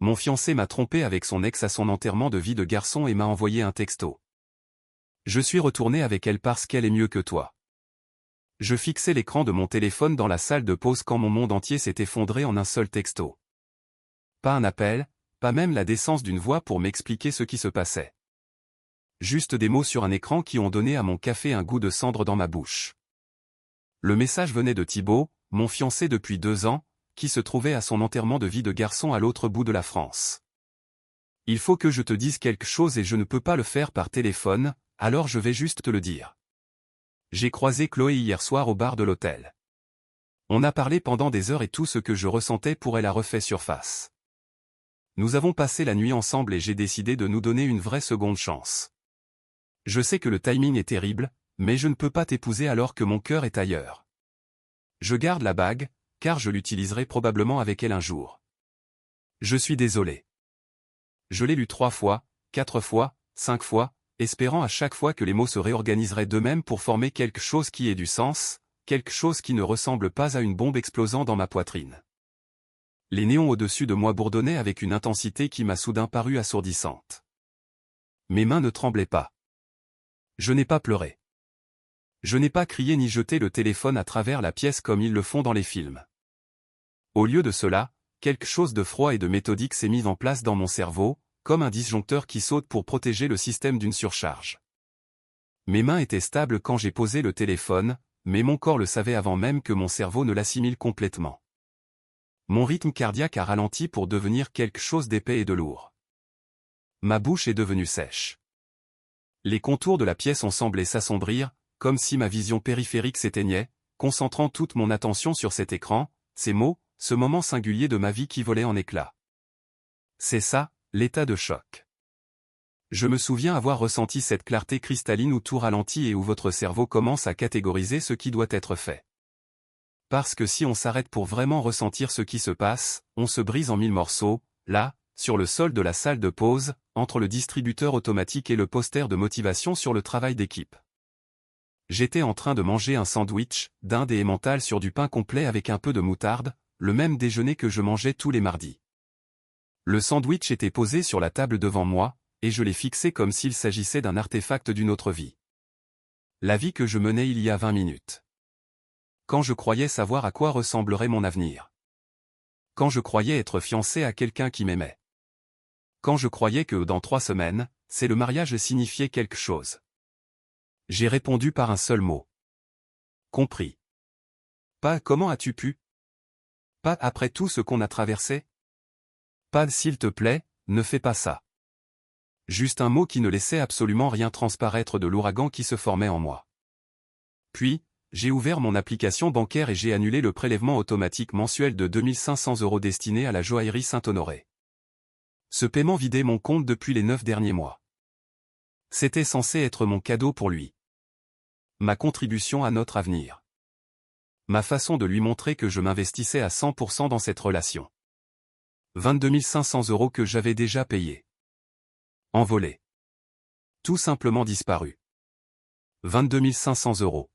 Mon fiancé m'a trompé avec son ex à son enterrement de vie de garçon et m'a envoyé un texto. Je suis retourné avec elle parce qu'elle est mieux que toi. Je fixais l'écran de mon téléphone dans la salle de pause quand mon monde entier s'est effondré en un seul texto. Pas un appel, pas même la décence d'une voix pour m'expliquer ce qui se passait. Juste des mots sur un écran qui ont donné à mon café un goût de cendre dans ma bouche. Le message venait de Thibaut, mon fiancé depuis 2 ans, qui se trouvait à son enterrement de vie de garçon à l'autre bout de la France. Il faut que je te dise quelque chose et je ne peux pas le faire par téléphone, alors je vais juste te le dire. J'ai croisé Chloé hier soir au bar de l'hôtel. On a parlé pendant des heures et tout ce que je ressentais pour elle a refait surface. Nous avons passé la nuit ensemble et j'ai décidé de nous donner une vraie seconde chance. Je sais que le timing est terrible, mais je ne peux pas t'épouser alors que mon cœur est ailleurs. Je garde la bague, car je l'utiliserai probablement avec elle un jour. Je suis désolé. Je l'ai lu 3 fois, 4 fois, 5 fois, espérant à chaque fois que les mots se réorganiseraient d'eux-mêmes pour former quelque chose qui ait du sens, quelque chose qui ne ressemble pas à une bombe explosant dans ma poitrine. Les néons au-dessus de moi bourdonnaient avec une intensité qui m'a soudain paru assourdissante. Mes mains ne tremblaient pas. Je n'ai pas pleuré. Je n'ai pas crié ni jeté le téléphone à travers la pièce comme ils le font dans les films. Au lieu de cela, quelque chose de froid et de méthodique s'est mis en place dans mon cerveau, comme un disjoncteur qui saute pour protéger le système d'une surcharge. Mes mains étaient stables quand j'ai posé le téléphone, mais mon corps le savait avant même que mon cerveau ne l'assimile complètement. Mon rythme cardiaque a ralenti pour devenir quelque chose d'épais et de lourd. Ma bouche est devenue sèche. Les contours de la pièce ont semblé s'assombrir, comme si ma vision périphérique s'éteignait, concentrant toute mon attention sur cet écran, ces mots, ce moment singulier de ma vie qui volait en éclats. C'est ça, l'état de choc. Je me souviens avoir ressenti cette clarté cristalline où tout ralentit et où votre cerveau commence à catégoriser ce qui doit être fait. Parce que si on s'arrête pour vraiment ressentir ce qui se passe, on se brise en 1000 morceaux, là, sur le sol de la salle de pause, entre le distributeur automatique et le poster de motivation sur le travail d'équipe. J'étais en train de manger un sandwich, dinde et emmental sur du pain complet avec un peu de moutarde, le même déjeuner que je mangeais tous les mardis. Le sandwich était posé sur la table devant moi, et je l'ai fixé comme s'il s'agissait d'un artefact d'une autre vie. La vie que je menais il y a 20 minutes. Quand je croyais savoir à quoi ressemblerait mon avenir. Quand je croyais être fiancé à quelqu'un qui m'aimait. Quand je croyais que dans 3 semaines, c'est le mariage signifiait quelque chose. J'ai répondu par un seul mot. Compris. Pas comment as-tu pu? Pas après tout ce qu'on a traversé? Pas s'il te plaît, ne fais pas ça. Juste un mot qui ne laissait absolument rien transparaître de l'ouragan qui se formait en moi. Puis, j'ai ouvert mon application bancaire et j'ai annulé le prélèvement automatique mensuel de 2 500 € destiné à la joaillerie Saint-Honoré. Ce paiement vidait mon compte depuis les 9 derniers mois. C'était censé être mon cadeau pour lui. Ma contribution à notre avenir. Ma façon de lui montrer que je m'investissais à 100% dans cette relation. 22 500 € que j'avais déjà payés. Envolé. Tout simplement disparu. 22 500 €.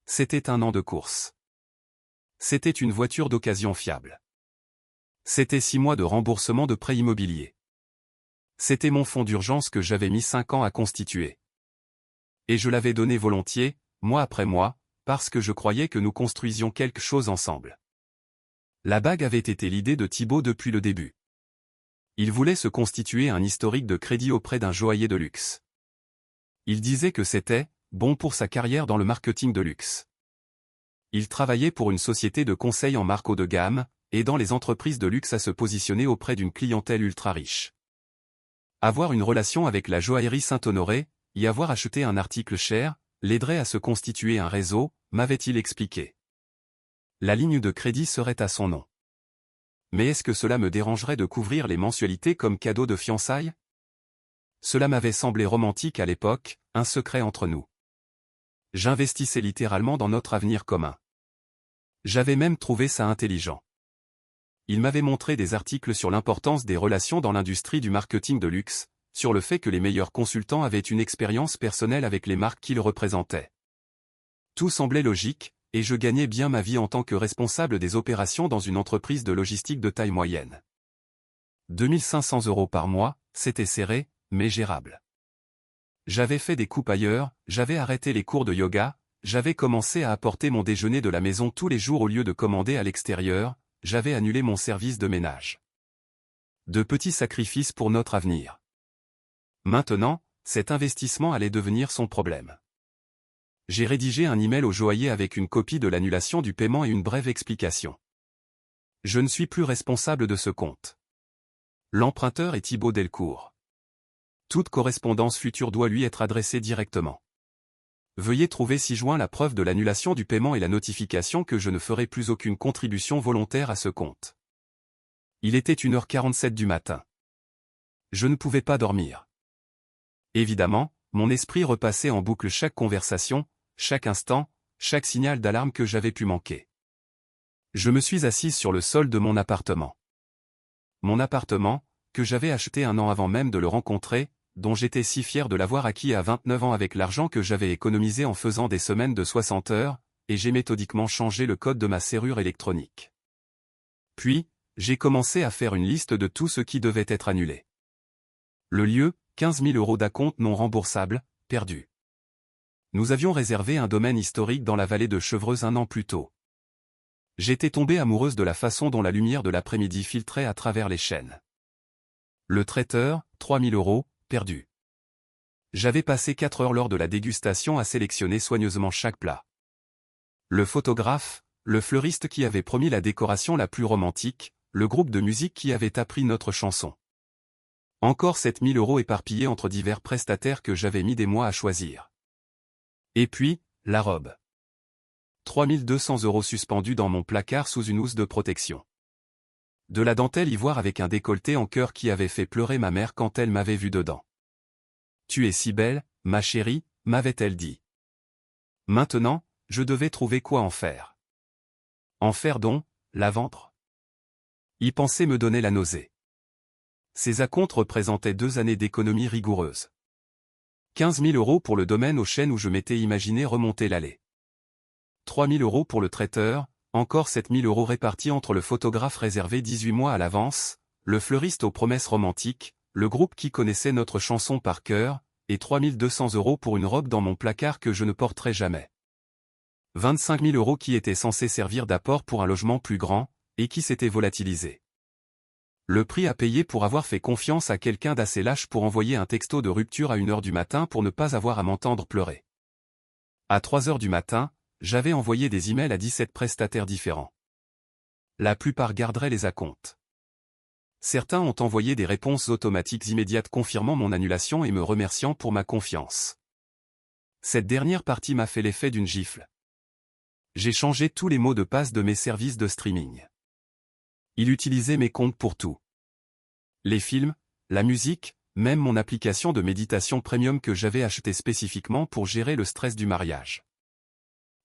C'était un an de course. C'était une voiture d'occasion fiable. C'était 6 mois de remboursement de prêt immobilier. C'était mon fonds d'urgence que j'avais mis 5 ans à constituer. Et je l'avais donné volontiers, mois après mois, parce que je croyais que nous construisions quelque chose ensemble. La bague avait été l'idée de Thibaut depuis le début. Il voulait se constituer un historique de crédit auprès d'un joaillier de luxe. Il disait que c'était bon pour sa carrière dans le marketing de luxe. Il travaillait pour une société de conseil en marque haut de gamme, aidant les entreprises de luxe à se positionner auprès d'une clientèle ultra riche. Avoir une relation avec la joaillerie Saint-Honoré, y avoir acheté un article cher, l'aiderait à se constituer un réseau, m'avait-il expliqué. La ligne de crédit serait à son nom. Mais est-ce que cela me dérangerait de couvrir les mensualités comme cadeau de fiançailles? Cela m'avait semblé romantique à l'époque, un secret entre nous. J'investissais littéralement dans notre avenir commun. J'avais même trouvé ça intelligent. Il m'avait montré des articles sur l'importance des relations dans l'industrie du marketing de luxe, sur le fait que les meilleurs consultants avaient une expérience personnelle avec les marques qu'ils représentaient. Tout semblait logique, et je gagnais bien ma vie en tant que responsable des opérations dans une entreprise de logistique de taille moyenne. 2500 € par mois, c'était serré, mais gérable. J'avais fait des coupes ailleurs, j'avais arrêté les cours de yoga, j'avais commencé à apporter mon déjeuner de la maison tous les jours au lieu de commander à l'extérieur, j'avais annulé mon service de ménage. De petits sacrifices pour notre avenir. Maintenant, cet investissement allait devenir son problème. J'ai rédigé un email au joaillier avec une copie de l'annulation du paiement et une brève explication. Je ne suis plus responsable de ce compte. L'emprunteur est Thibaut Delcourt. Toute correspondance future doit lui être adressée directement. Veuillez trouver ci-joint la preuve de l'annulation du paiement et la notification que je ne ferai plus aucune contribution volontaire à ce compte. Il était 1h47 du matin. Je ne pouvais pas dormir. Évidemment, mon esprit repassait en boucle chaque conversation, chaque instant, chaque signal d'alarme que j'avais pu manquer. Je me suis assise sur le sol de mon appartement. Mon appartement, que j'avais acheté un an avant même de le rencontrer, dont j'étais si fier de l'avoir acquis à 29 ans avec l'argent que j'avais économisé en faisant des semaines de 60 heures, et j'ai méthodiquement changé le code de ma serrure électronique. Puis, j'ai commencé à faire une liste de tout ce qui devait être annulé. Le lieu, 15 000 € d'acompte non remboursable, perdu. Nous avions réservé un domaine historique dans la vallée de Chevreuse un an plus tôt. J'étais tombée amoureuse de la façon dont la lumière de l'après-midi filtrait à travers les chênes. Le traiteur, 3 000 €, perdu. J'avais passé 4 heures lors de la dégustation à sélectionner soigneusement chaque plat. Le photographe, le fleuriste qui avait promis la décoration la plus romantique, le groupe de musique qui avait appris notre chanson. Encore 7 000 € éparpillés entre divers prestataires que j'avais mis des mois à choisir. Et puis, la robe. 3 200 € suspendus dans mon placard sous une housse de protection. De la dentelle ivoire avec un décolleté en cœur qui avait fait pleurer ma mère quand elle m'avait vu dedans. « Tu es si belle, ma chérie », m'avait-elle dit. Maintenant, je devais trouver quoi en faire. En faire don, la vendre. Y penser me donnait la nausée. Ces acomptes représentaient 2 années d'économie rigoureuse. 15 000 € pour le domaine aux chênes où je m'étais imaginé remonter l'allée. 3 000 € pour le traiteur, encore 7 000 € répartis entre le photographe réservé 18 mois à l'avance, le fleuriste aux promesses romantiques, le groupe qui connaissait notre chanson par cœur, et 3 200 € pour une robe dans mon placard que je ne porterai jamais. 25 000 € qui étaient censés servir d'apport pour un logement plus grand, et qui s'était volatilisé. Le prix à payer pour avoir fait confiance à quelqu'un d'assez lâche pour envoyer un texto de rupture à 1 h du matin pour ne pas avoir à m'entendre pleurer. À 3 h du matin, j'avais envoyé des emails à 17 prestataires différents. La plupart garderaient les acomptes. Certains ont envoyé des réponses automatiques immédiates confirmant mon annulation et me remerciant pour ma confiance. Cette dernière partie m'a fait l'effet d'une gifle. J'ai changé tous les mots de passe de mes services de streaming. Il utilisait mes comptes pour tout. Les films, la musique, même mon application de méditation premium que j'avais achetée spécifiquement pour gérer le stress du mariage.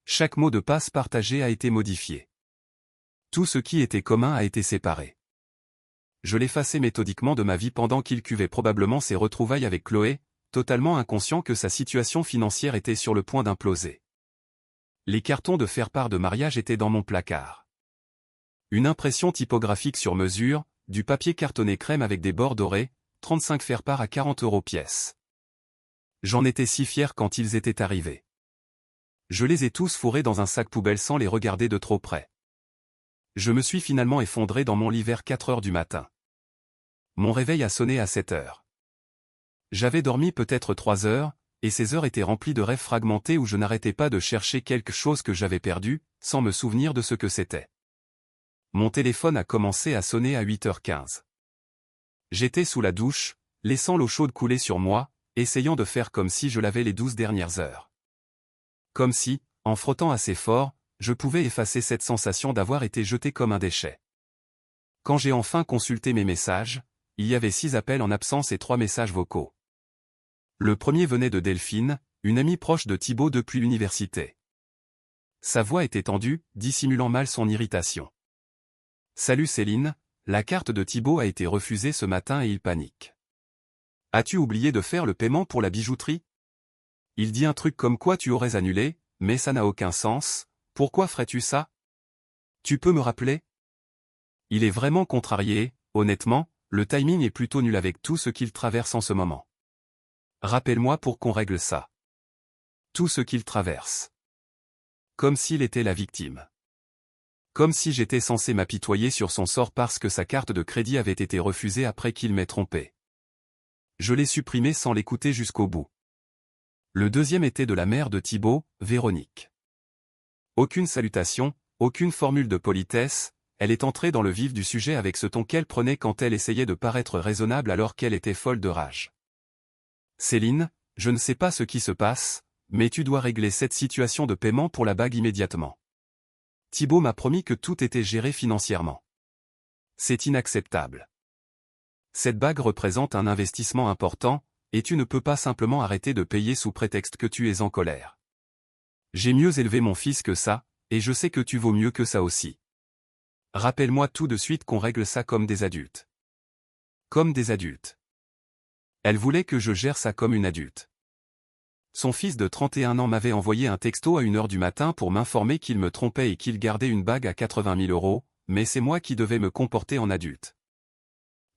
Chaque mot de passe partagé a été modifié. Tout ce qui était commun a été séparé. Je l'effaçais méthodiquement de ma vie pendant qu'il cuvait probablement ses retrouvailles avec Chloé, totalement inconscient que sa situation financière était sur le point d'imploser. Les cartons de faire-part de mariage étaient dans mon placard. Une impression typographique sur mesure, du papier cartonné crème avec des bords dorés, 35 faire-part à 40 € pièce. J'en étais si fier quand ils étaient arrivés. Je les ai tous fourrés dans un sac poubelle sans les regarder de trop près. Je me suis finalement effondré dans mon lit vers 4 h du matin. Mon réveil a sonné à 7 h. J'avais dormi peut-être 3 heures, et ces heures étaient remplies de rêves fragmentés où je n'arrêtais pas de chercher quelque chose que j'avais perdu, sans me souvenir de ce que c'était. Mon téléphone a commencé à sonner à 8 h 15. J'étais sous la douche, laissant l'eau chaude couler sur moi, essayant de faire comme si je lavais les 12 dernières heures. Comme si, en frottant assez fort, je pouvais effacer cette sensation d'avoir été jeté comme un déchet. Quand j'ai enfin consulté mes messages, il y avait 6 appels en absence et 3 messages vocaux. Le premier venait de Delphine, une amie proche de Thibaut depuis l'université. Sa voix était tendue, dissimulant mal son irritation. « Salut Céline, la carte de Thibaut a été refusée ce matin et il panique. As-tu oublié de faire le paiement pour la bijouterie? Il dit un truc comme quoi tu aurais annulé, mais ça n'a aucun sens, pourquoi ferais-tu ça? Tu peux me rappeler? » Il est vraiment contrarié, honnêtement, le timing est plutôt nul avec tout ce qu'il traverse en ce moment. Rappelle-moi pour qu'on règle ça. Tout ce qu'il traverse. Comme s'il était la victime. Comme si j'étais censé m'apitoyer sur son sort parce que sa carte de crédit avait été refusée après qu'il m'ait trompé. Je l'ai supprimé sans l'écouter jusqu'au bout. Le deuxième était de la mère de Thibaut, Véronique. Aucune salutation, aucune formule de politesse, elle est entrée dans le vif du sujet avec ce ton qu'elle prenait quand elle essayait de paraître raisonnable alors qu'elle était folle de rage. Céline, je ne sais pas ce qui se passe, mais tu dois régler cette situation de paiement pour la bague immédiatement. Thibaut m'a promis que tout était géré financièrement. C'est inacceptable. Cette bague représente un investissement important, et tu ne peux pas simplement arrêter de payer sous prétexte que tu es en colère. J'ai mieux élevé mon fils que ça, et je sais que tu vaux mieux que ça aussi. Rappelle-moi tout de suite qu'on règle ça comme des adultes. Comme des adultes. Elle voulait que je gère ça comme une adulte. Son fils de 31 ans m'avait envoyé un texto à 1h du matin pour m'informer qu'il me trompait et qu'il gardait une bague à 80 000 €, mais c'est moi qui devais me comporter en adulte.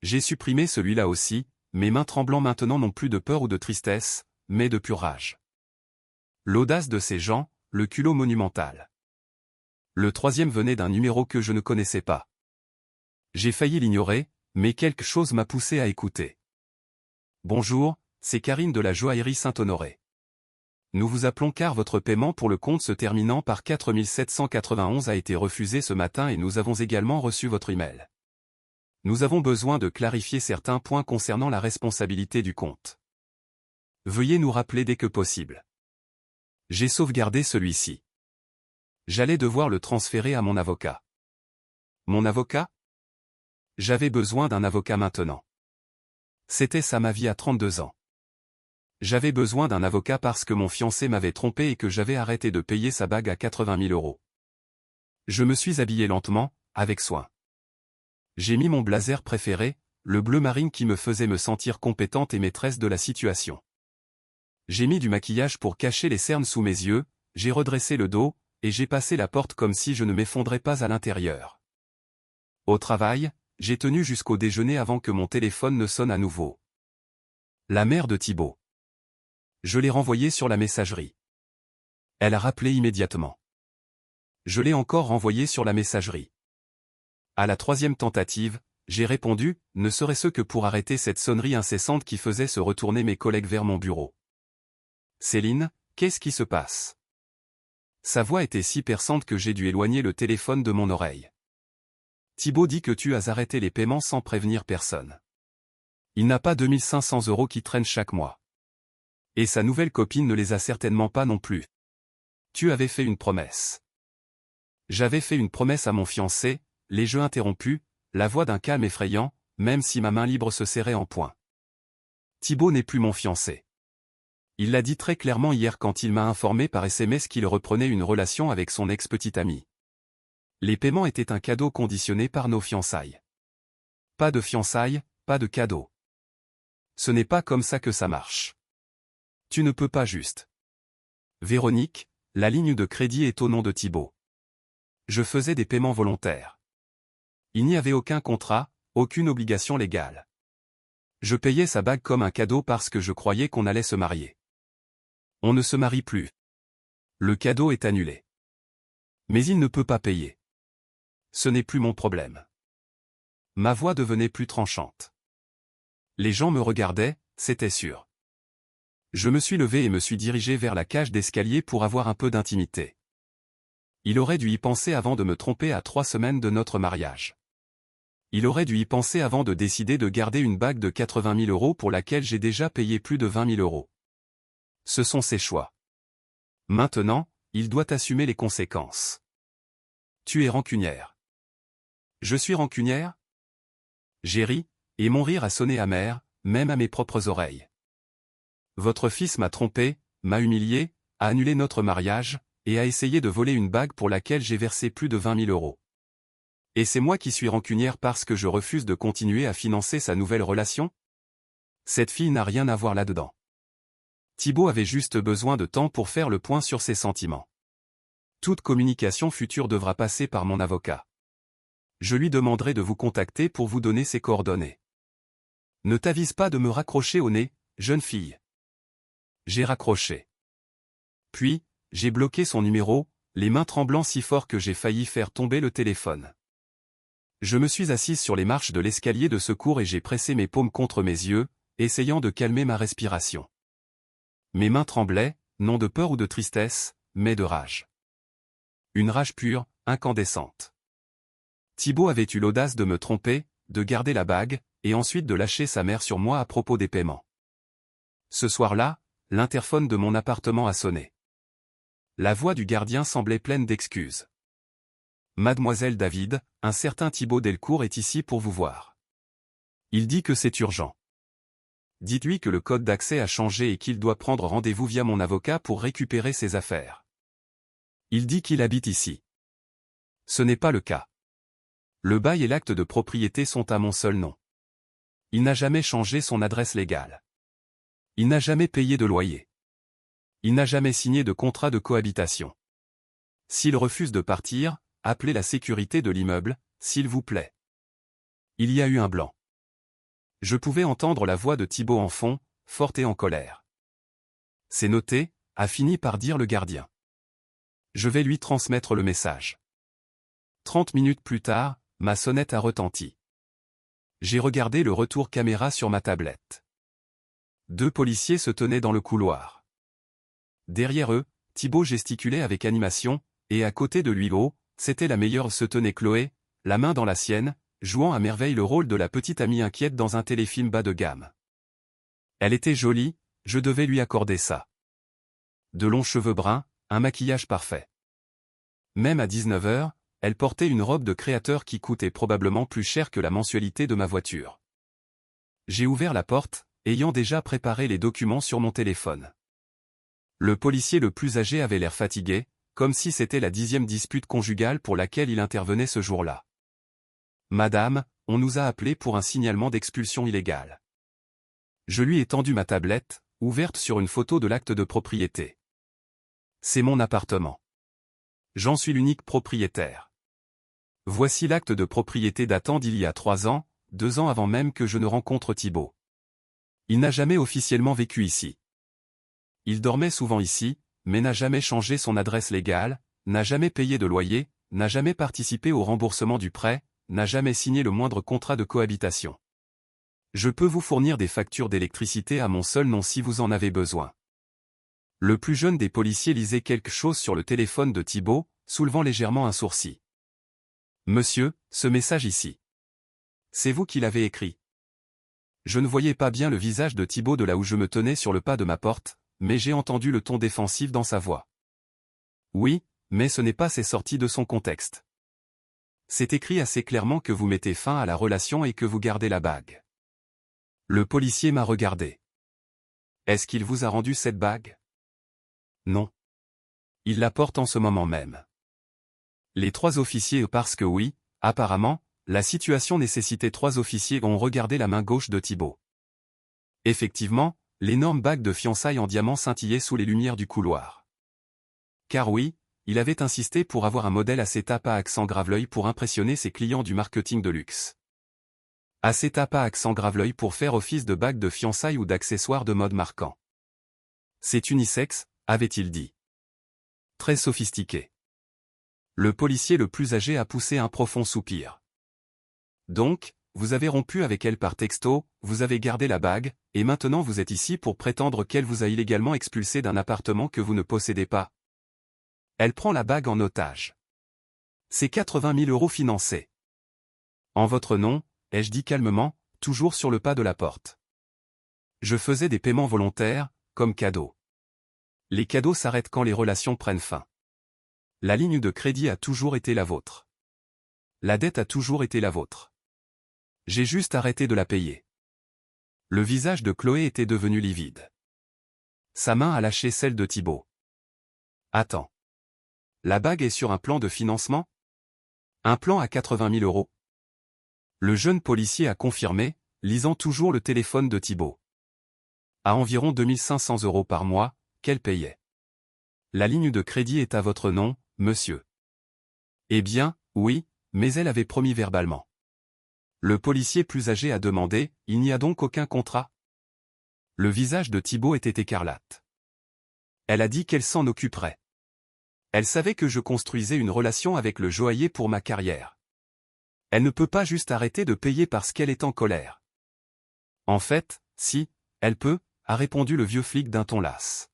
J'ai supprimé celui-là aussi, mes mains tremblant maintenant non plus de peur ou de tristesse, mais de pure rage. L'audace de ces gens, le culot monumental. Le troisième venait d'un numéro que je ne connaissais pas. J'ai failli l'ignorer, mais quelque chose m'a poussé à écouter. Bonjour, c'est Karine de la Joaillerie Saint-Honoré. Nous vous appelons car votre paiement pour le compte se terminant par 4791 a été refusé ce matin et nous avons également reçu votre email. Nous avons besoin de clarifier certains points concernant la responsabilité du compte. Veuillez nous rappeler dès que possible. J'ai sauvegardé celui-ci. J'allais devoir le transférer à mon avocat. Mon avocat? J'avais besoin d'un avocat maintenant. C'était ça ma vie à 32 ans. J'avais besoin d'un avocat parce que mon fiancé m'avait trompé et que j'avais arrêté de payer sa bague à 80 000 €. Je me suis habillé lentement, avec soin. J'ai mis mon blazer préféré, le bleu marine qui me faisait me sentir compétente et maîtresse de la situation. J'ai mis du maquillage pour cacher les cernes sous mes yeux, j'ai redressé le dos, et j'ai passé la porte comme si je ne m'effondrais pas à l'intérieur. Au travail, j'ai tenu jusqu'au déjeuner avant que mon téléphone ne sonne à nouveau. La mère de Thibaut. Je l'ai renvoyée sur la messagerie. Elle a rappelé immédiatement. Je l'ai encore renvoyée sur la messagerie. À la troisième tentative, j'ai répondu, ne serait-ce que pour arrêter cette sonnerie incessante qui faisait se retourner mes collègues vers mon bureau. Céline, qu'est-ce qui se passe? Sa voix était si perçante que j'ai dû éloigner le téléphone de mon oreille. Thibaut dit que tu as arrêté les paiements sans prévenir personne. Il n'a pas 2500 € qui traînent chaque mois. Et sa nouvelle copine ne les a certainement pas non plus. Tu avais fait une promesse. J'avais fait une promesse à mon fiancé, les jeux interrompus, la voix d'un calme effrayant, même si ma main libre se serrait en poing. Thibaut n'est plus mon fiancé. Il l'a dit très clairement hier quand il m'a informé par SMS qu'il reprenait une relation avec son ex-petite amie. Les paiements étaient un cadeau conditionné par nos fiançailles. Pas de fiançailles, pas de cadeau. Ce n'est pas comme ça que ça marche. Tu ne peux pas juste. Véronique, la ligne de crédit est au nom de Thibaut. Je faisais des paiements volontaires. Il n'y avait aucun contrat, aucune obligation légale. Je payais sa bague comme un cadeau parce que je croyais qu'on allait se marier. On ne se marie plus. Le cadeau est annulé. Mais il ne peut pas payer. Ce n'est plus mon problème. Ma voix devenait plus tranchante. Les gens me regardaient, c'était sûr. Je me suis levé et me suis dirigé vers la cage d'escalier pour avoir un peu d'intimité. Il aurait dû y penser avant de me tromper à 3 semaines de notre mariage. Il aurait dû y penser avant de décider de garder une bague de 80 000 € pour laquelle j'ai déjà payé plus de 20 000 €. Ce sont ses choix. Maintenant, il doit assumer les conséquences. Tu es rancunière. Je suis rancunière? J'ai ri, et mon rire a sonné amer, même à mes propres oreilles. Votre fils m'a trompé, m'a humilié, a annulé notre mariage, et a essayé de voler une bague pour laquelle j'ai versé plus de 20 000 €. Et c'est moi qui suis rancunière parce que je refuse de continuer à financer sa nouvelle relation? Cette fille n'a rien à voir là-dedans. Thibaut avait juste besoin de temps pour faire le point sur ses sentiments. Toute communication future devra passer par mon avocat. Je lui demanderai de vous contacter pour vous donner ses coordonnées. Ne t'avise pas de me raccrocher au nez, jeune fille. J'ai raccroché. Puis, j'ai bloqué son numéro, les mains tremblant si fort que j'ai failli faire tomber le téléphone. Je me suis assise sur les marches de l'escalier de secours et j'ai pressé mes paumes contre mes yeux, essayant de calmer ma respiration. Mes mains tremblaient, non de peur ou de tristesse, mais de rage. Une rage pure, incandescente. Thibaut avait eu l'audace de me tromper, de garder la bague, et ensuite de lâcher sa mère sur moi à propos des paiements. Ce soir-là, l'interphone de mon appartement a sonné. La voix du gardien semblait pleine d'excuses. Mademoiselle David, un certain Thibaut Delcourt est ici pour vous voir. Il dit que c'est urgent. Dites-lui que le code d'accès a changé et qu'il doit prendre rendez-vous via mon avocat pour récupérer ses affaires. Il dit qu'il habite ici. Ce n'est pas le cas. Le bail et l'acte de propriété sont à mon seul nom. Il n'a jamais changé son adresse légale. Il n'a jamais payé de loyer. Il n'a jamais signé de contrat de cohabitation. S'il refuse de partir, appelez la sécurité de l'immeuble, s'il vous plaît. Il y a eu un blanc. Je pouvais entendre la voix de Thibaut en fond, forte et en colère. C'est noté, a fini par dire le gardien. Je vais lui transmettre le message. 30 minutes plus tard, ma sonnette a retenti. J'ai regardé le retour caméra sur ma tablette. 2 policiers se tenaient dans le couloir. Derrière eux, Thibaut gesticulait avec animation, et à côté de lui c'était la meilleure se tenait Chloé, la main dans la sienne, jouant à merveille le rôle de la petite amie inquiète dans un téléfilm bas de gamme. Elle était jolie, je devais lui accorder ça. De longs cheveux bruns, un maquillage parfait. Même à 19h, elle portait une robe de créateur qui coûtait probablement plus cher que la mensualité de ma voiture. J'ai ouvert la porte, ayant déjà préparé les documents sur mon téléphone. Le policier le plus âgé avait l'air fatigué, comme si c'était la 10e dispute conjugale pour laquelle il intervenait ce jour-là. « Madame, on nous a appelé pour un signalement d'expulsion illégale. » Je lui ai tendu ma tablette, ouverte sur une photo de l'acte de propriété. C'est mon appartement. J'en suis l'unique propriétaire. Voici l'acte de propriété datant d'il y a 3 ans, 2 ans avant même que je ne rencontre Thibaut. Il n'a jamais officiellement vécu ici. Il dormait souvent ici, mais n'a jamais changé son adresse légale, n'a jamais payé de loyer, n'a jamais participé au remboursement du prêt, n'a jamais signé le moindre contrat de cohabitation. Je peux vous fournir des factures d'électricité à mon seul nom si vous en avez besoin. Le plus jeune des policiers lisait quelque chose sur le téléphone de Thibaut, soulevant légèrement un sourcil. « Monsieur, ce message ici. C'est vous qui l'avez écrit. » Je ne voyais pas bien le visage de Thibaut de là où je me tenais sur le pas de ma porte, mais j'ai entendu le ton défensif dans sa voix. Oui, mais ce n'est pas c'est sorti de son contexte. C'est écrit assez clairement que vous mettez fin à la relation et que vous gardez la bague. Le policier m'a regardé. Est-ce qu'il vous a rendu cette bague? Non. Il la porte en ce moment même. Les 3 officiers parce que oui, apparemment, la situation nécessitait 3 officiers ont regardé la main gauche de Thibaut. Effectivement, l'énorme bague de fiançailles en diamant scintillait sous les lumières du couloir. Car oui, il avait insisté pour avoir un modèle assez tape à accent grave-l'œil pour impressionner ses clients du marketing de luxe. Assez tape à accent grave-l'œil pour faire office de bague de fiançailles ou d'accessoires de mode marquant. C'est unisexe, avait-il dit. Très sophistiqué. Le policier le plus âgé a poussé un profond soupir. Donc, vous avez rompu avec elle par texto, vous avez gardé la bague, et maintenant vous êtes ici pour prétendre qu'elle vous a illégalement expulsé d'un appartement que vous ne possédez pas. Elle prend la bague en otage. C'est 80 000 € financés. En votre nom, ai-je dit calmement, toujours sur le pas de la porte. Je faisais des paiements volontaires, comme cadeaux. Les cadeaux s'arrêtent quand les relations prennent fin. La ligne de crédit a toujours été la vôtre. La dette a toujours été la vôtre. J'ai juste arrêté de la payer. Le visage de Chloé était devenu livide. Sa main a lâché celle de Thibaut. Attends. La bague est sur un plan de financement? Un plan à 80 000 €. Le jeune policier a confirmé, lisant toujours le téléphone de Thibaut. À environ 2 500 € par mois, qu'elle payait. La ligne de crédit est à votre nom, monsieur. Eh bien, oui, mais elle avait promis verbalement. Le policier plus âgé a demandé, « Il n'y a donc aucun contrat ?» Le visage de Thibaut était écarlate. Elle a dit qu'elle s'en occuperait. Elle savait que je construisais une relation avec le joaillier pour ma carrière. Elle ne peut pas juste arrêter de payer parce qu'elle est en colère. En fait, si, elle peut, a répondu le vieux flic d'un ton las.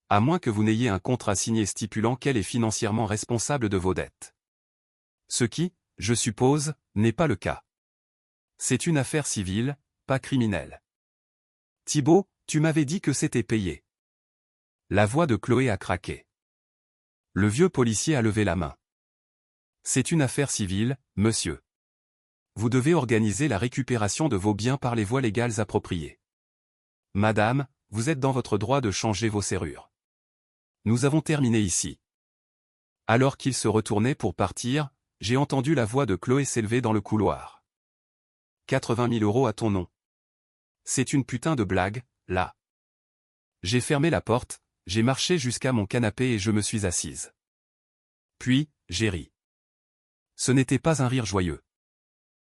À moins que vous n'ayez un contrat signé stipulant qu'elle est financièrement responsable de vos dettes. Ce qui, je suppose, n'est pas le cas. C'est une affaire civile, pas criminelle. Thibaut, tu m'avais dit que c'était payé. La voix de Chloé a craqué. Le vieux policier a levé la main. C'est une affaire civile, monsieur. Vous devez organiser la récupération de vos biens par les voies légales appropriées. Madame, vous êtes dans votre droit de changer vos serrures. Nous avons terminé ici. Alors qu'il se retournait pour partir, j'ai entendu la voix de Chloé s'élever dans le couloir. 80 000 € à ton nom. C'est une putain de blague, là. J'ai fermé la porte, j'ai marché jusqu'à mon canapé et je me suis assise. Puis, j'ai ri. Ce n'était pas un rire joyeux.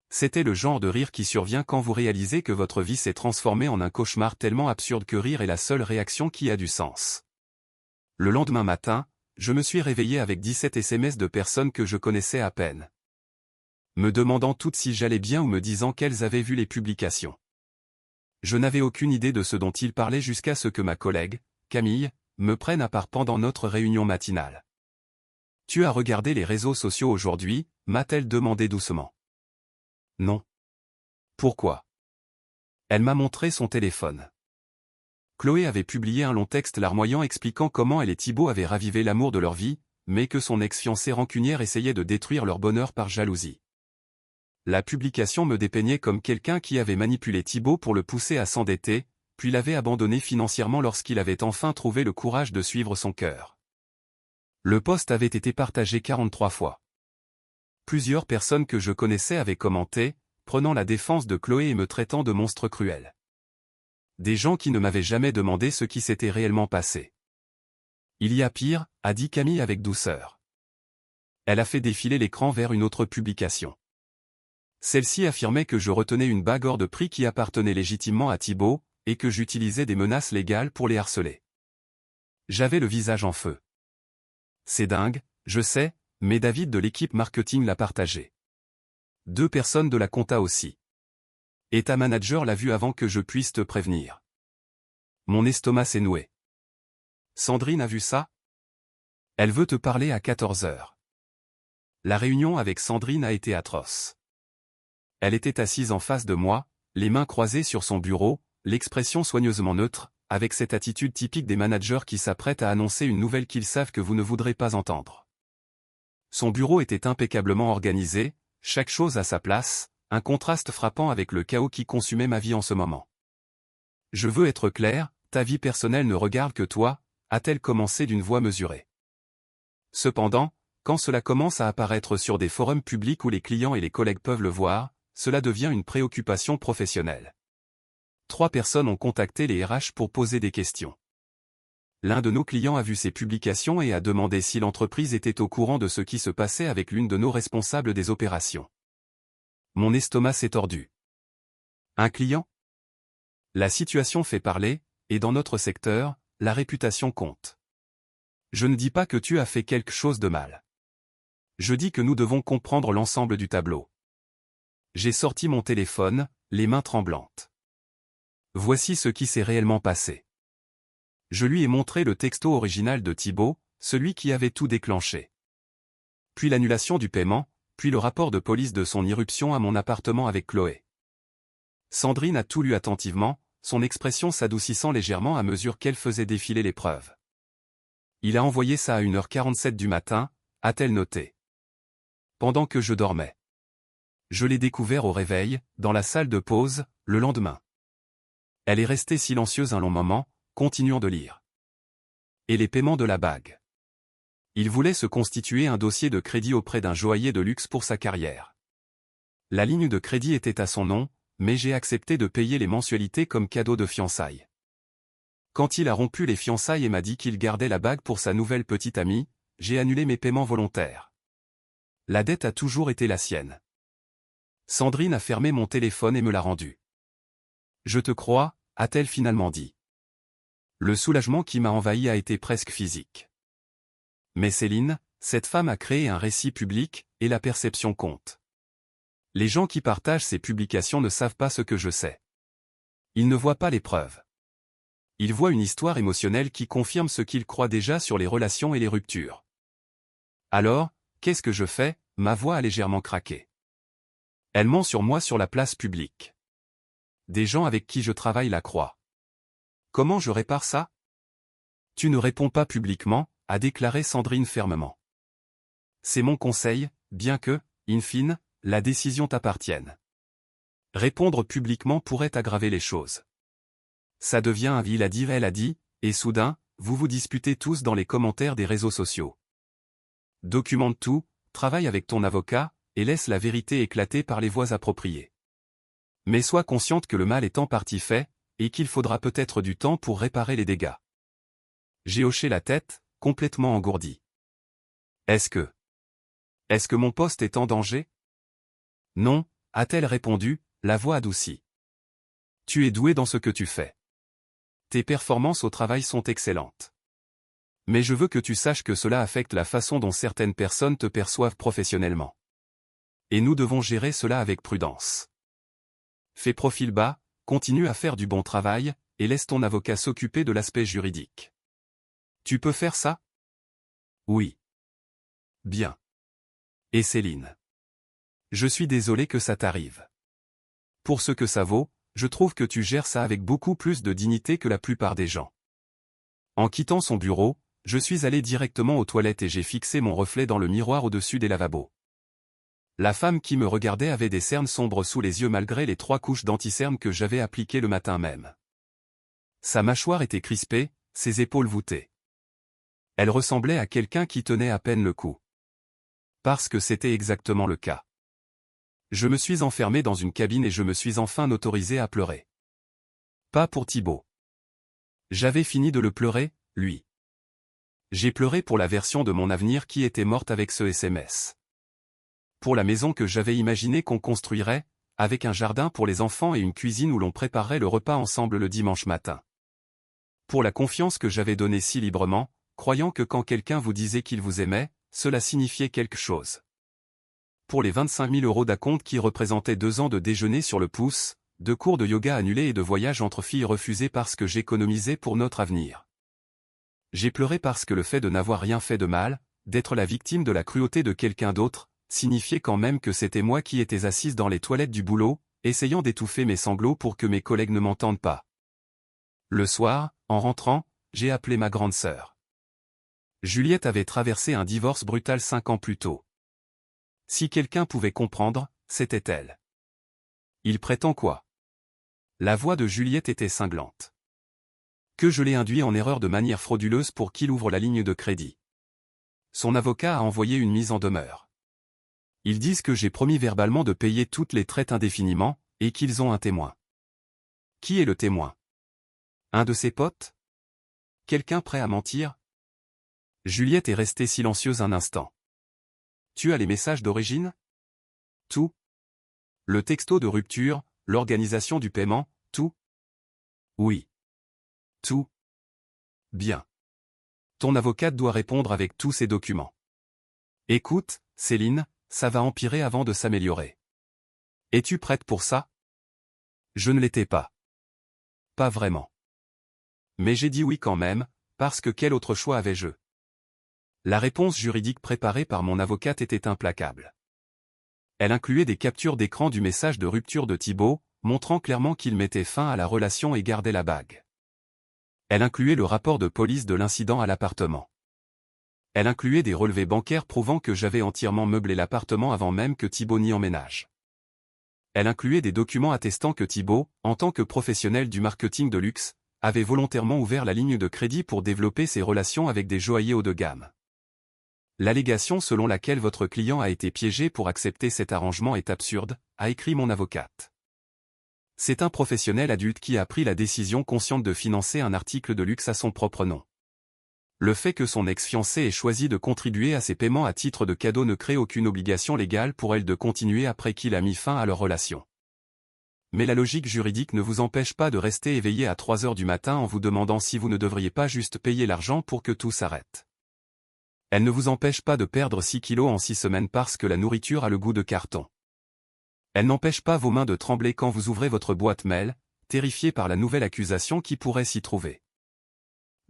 C'était le genre de rire qui survient quand vous réalisez que votre vie s'est transformée en un cauchemar tellement absurde que rire est la seule réaction qui a du sens. Le lendemain matin, je me suis réveillé avec 17 SMS de personnes que je connaissais à peine. Me demandant toutes si j'allais bien ou me disant qu'elles avaient vu les publications. Je n'avais aucune idée de ce dont ils parlaient jusqu'à ce que ma collègue, Camille, me prenne à part pendant notre réunion matinale. « Tu as regardé les réseaux sociaux aujourd'hui ?» m'a-t-elle demandé doucement. « Non. »« Pourquoi ?» Elle m'a montré son téléphone. Chloé avait publié un long texte larmoyant expliquant comment elle et Thibaut avaient ravivé l'amour de leur vie, mais que son ex-fiancée rancunière essayait de détruire leur bonheur par jalousie. La publication me dépeignait comme quelqu'un qui avait manipulé Thibaut pour le pousser à s'endetter, puis l'avait abandonné financièrement lorsqu'il avait enfin trouvé le courage de suivre son cœur. Le post avait été partagé 43 fois. Plusieurs personnes que je connaissais avaient commenté, prenant la défense de Chloé et me traitant de monstre cruel. Des gens qui ne m'avaient jamais demandé ce qui s'était réellement passé. Il y a pire, a dit Camille avec douceur. Elle a fait défiler l'écran vers une autre publication. Celle-ci affirmait que je retenais une bague hors de prix qui appartenait légitimement à Thibaut, et que j'utilisais des menaces légales pour les harceler. J'avais le visage en feu. C'est dingue, je sais, mais David de l'équipe marketing l'a partagé. 2 personnes de la compta aussi. Et ta manager l'a vu avant que je puisse te prévenir. Mon estomac s'est noué. Sandrine a vu ça? Elle veut te parler à 14 heures. La réunion avec Sandrine a été atroce. Elle était assise en face de moi, les mains croisées sur son bureau, l'expression soigneusement neutre, avec cette attitude typique des managers qui s'apprêtent à annoncer une nouvelle qu'ils savent que vous ne voudrez pas entendre. Son bureau était impeccablement organisé, chaque chose à sa place, un contraste frappant avec le chaos qui consumait ma vie en ce moment. Je veux être clair, ta vie personnelle ne regarde que toi, a-t-elle commencé d'une voix mesurée. Cependant, quand cela commence à apparaître sur des forums publics où les clients et les collègues peuvent le voir, cela devient une préoccupation professionnelle. 3 personnes ont contacté les RH pour poser des questions. L'un de nos clients a vu ces publications et a demandé si l'entreprise était au courant de ce qui se passait avec l'une de nos responsables des opérations. Mon estomac s'est tordu. Un client? La situation fait parler, et dans notre secteur, la réputation compte. Je ne dis pas que tu as fait quelque chose de mal. Je dis que nous devons comprendre l'ensemble du tableau. J'ai sorti mon téléphone, les mains tremblantes. Voici ce qui s'est réellement passé. Je lui ai montré le texto original de Thibaut, celui qui avait tout déclenché. Puis l'annulation du paiement, puis le rapport de police de son irruption à mon appartement avec Chloé. Sandrine a tout lu attentivement, son expression s'adoucissant légèrement à mesure qu'elle faisait défiler les preuves. Il a envoyé ça à 1h47 du matin, a-t-elle noté. Pendant que je dormais. Je l'ai découvert au réveil, dans la salle de pause, le lendemain. Elle est restée silencieuse un long moment, continuant de lire. Et les paiements de la bague. Il voulait se constituer un dossier de crédit auprès d'un joaillier de luxe pour sa carrière. La ligne de crédit était à son nom, mais j'ai accepté de payer les mensualités comme cadeau de fiançailles. Quand il a rompu les fiançailles et m'a dit qu'il gardait la bague pour sa nouvelle petite amie, j'ai annulé mes paiements volontaires. La dette a toujours été la sienne. Sandrine a fermé mon téléphone et me l'a rendu. Je te crois, a-t-elle finalement dit. Le soulagement qui m'a envahi a été presque physique. Mais Céline, cette femme a créé un récit public, et la perception compte. Les gens qui partagent ces publications ne savent pas ce que je sais. Ils ne voient pas les preuves. Ils voient une histoire émotionnelle qui confirme ce qu'ils croient déjà sur les relations et les ruptures. Alors, qu'est-ce que je fais? Ma voix a légèrement craqué. Elle ment sur moi sur la place publique. Des gens avec qui je travaille la croient. Comment je répare ça? Tu ne réponds pas publiquement, a déclaré Sandrine fermement. C'est mon conseil, bien que, in fine, la décision t'appartienne. Répondre publiquement pourrait aggraver les choses. Ça devient un il a dit, elle a dit, et soudain, vous vous disputez tous dans les commentaires des réseaux sociaux. Documente tout, travaille avec ton avocat, et laisse la vérité éclater par les voies appropriées. Mais sois consciente que le mal est en partie fait, et qu'il faudra peut-être du temps pour réparer les dégâts. J'ai hoché la tête, complètement engourdi. Est-ce que mon poste est en danger? Non, a-t-elle répondu, la voix adoucie. Tu es doué dans ce que tu fais. Tes performances au travail sont excellentes. Mais je veux que tu saches que cela affecte la façon dont certaines personnes te perçoivent professionnellement. Et nous devons gérer cela avec prudence. Fais profil bas, continue à faire du bon travail, et laisse ton avocat s'occuper de l'aspect juridique. Tu peux faire ça? Oui. Bien. Et Céline? Je suis désolé que ça t'arrive. Pour ce que ça vaut, je trouve que tu gères ça avec beaucoup plus de dignité que la plupart des gens. En quittant son bureau, je suis allé directement aux toilettes et j'ai fixé mon reflet dans le miroir au-dessus des lavabos. La femme qui me regardait avait des cernes sombres sous les yeux malgré les 3 couches d'anti-cernes que j'avais appliquées le matin même. Sa mâchoire était crispée, ses épaules voûtées. Elle ressemblait à quelqu'un qui tenait à peine le coup. Parce que c'était exactement le cas. Je me suis enfermé dans une cabine et je me suis enfin autorisé à pleurer. Pas pour Thibaut. J'avais fini de le pleurer, lui. J'ai pleuré pour la version de mon avenir qui était morte avec ce SMS. Pour la maison que j'avais imaginé qu'on construirait, avec un jardin pour les enfants et une cuisine où l'on préparerait le repas ensemble le dimanche matin. Pour la confiance que j'avais donnée si librement, croyant que quand quelqu'un vous disait qu'il vous aimait, cela signifiait quelque chose. Pour les 25 000 € d'acompte qui représentaient 2 ans de déjeuner sur le pouce, de cours de yoga annulés et de voyages entre filles refusés parce que j'économisais pour notre avenir. J'ai pleuré parce que le fait de n'avoir rien fait de mal, d'être la victime de la cruauté de quelqu'un d'autre, signifiait quand même que c'était moi qui étais assise dans les toilettes du boulot, essayant d'étouffer mes sanglots pour que mes collègues ne m'entendent pas. Le soir, en rentrant, j'ai appelé ma grande sœur. Juliette avait traversé un divorce brutal 5 ans plus tôt. Si quelqu'un pouvait comprendre, c'était elle. Il prétend quoi? La voix de Juliette était cinglante. Que je l'ai induit en erreur de manière frauduleuse pour qu'il ouvre la ligne de crédit. Son avocat a envoyé une mise en demeure. Ils disent que j'ai promis verbalement de payer toutes les traites indéfiniment, et qu'ils ont un témoin. Qui est le témoin? Un de ses potes? Quelqu'un prêt à mentir? Juliette est restée silencieuse un instant. Tu as les messages d'origine? Tout? Le texto de rupture, l'organisation du paiement, tout? Oui. Tout? Bien. Ton avocate doit répondre avec tous ces documents. Écoute, Céline, ça va empirer avant de s'améliorer. Es-tu prête pour ça? Je ne l'étais pas. Pas vraiment. Mais j'ai dit oui quand même, parce que quel autre choix avais-je? La réponse juridique préparée par mon avocate était implacable. Elle incluait des captures d'écran du message de rupture de Thibaut, montrant clairement qu'il mettait fin à la relation et gardait la bague. Elle incluait le rapport de police de l'incident à l'appartement. Elle incluait des relevés bancaires prouvant que j'avais entièrement meublé l'appartement avant même que Thibaut n'y emménage. Elle incluait des documents attestant que Thibaut, en tant que professionnel du marketing de luxe, avait volontairement ouvert la ligne de crédit pour développer ses relations avec des joailliers haut de gamme. L'allégation selon laquelle votre client a été piégé pour accepter cet arrangement est absurde, a écrit mon avocate. C'est un professionnel adulte qui a pris la décision consciente de financer un article de luxe à son propre nom. Le fait que son ex-fiancé ait choisi de contribuer à ses paiements à titre de cadeau ne crée aucune obligation légale pour elle de continuer après qu'il a mis fin à leur relation. Mais la logique juridique ne vous empêche pas de rester éveillé à 3 heures du matin en vous demandant si vous ne devriez pas juste payer l'argent pour que tout s'arrête. Elle ne vous empêche pas de perdre 6 kilos en 6 semaines parce que la nourriture a le goût de carton. Elle n'empêche pas vos mains de trembler quand vous ouvrez votre boîte mail, terrifié par la nouvelle accusation qui pourrait s'y trouver.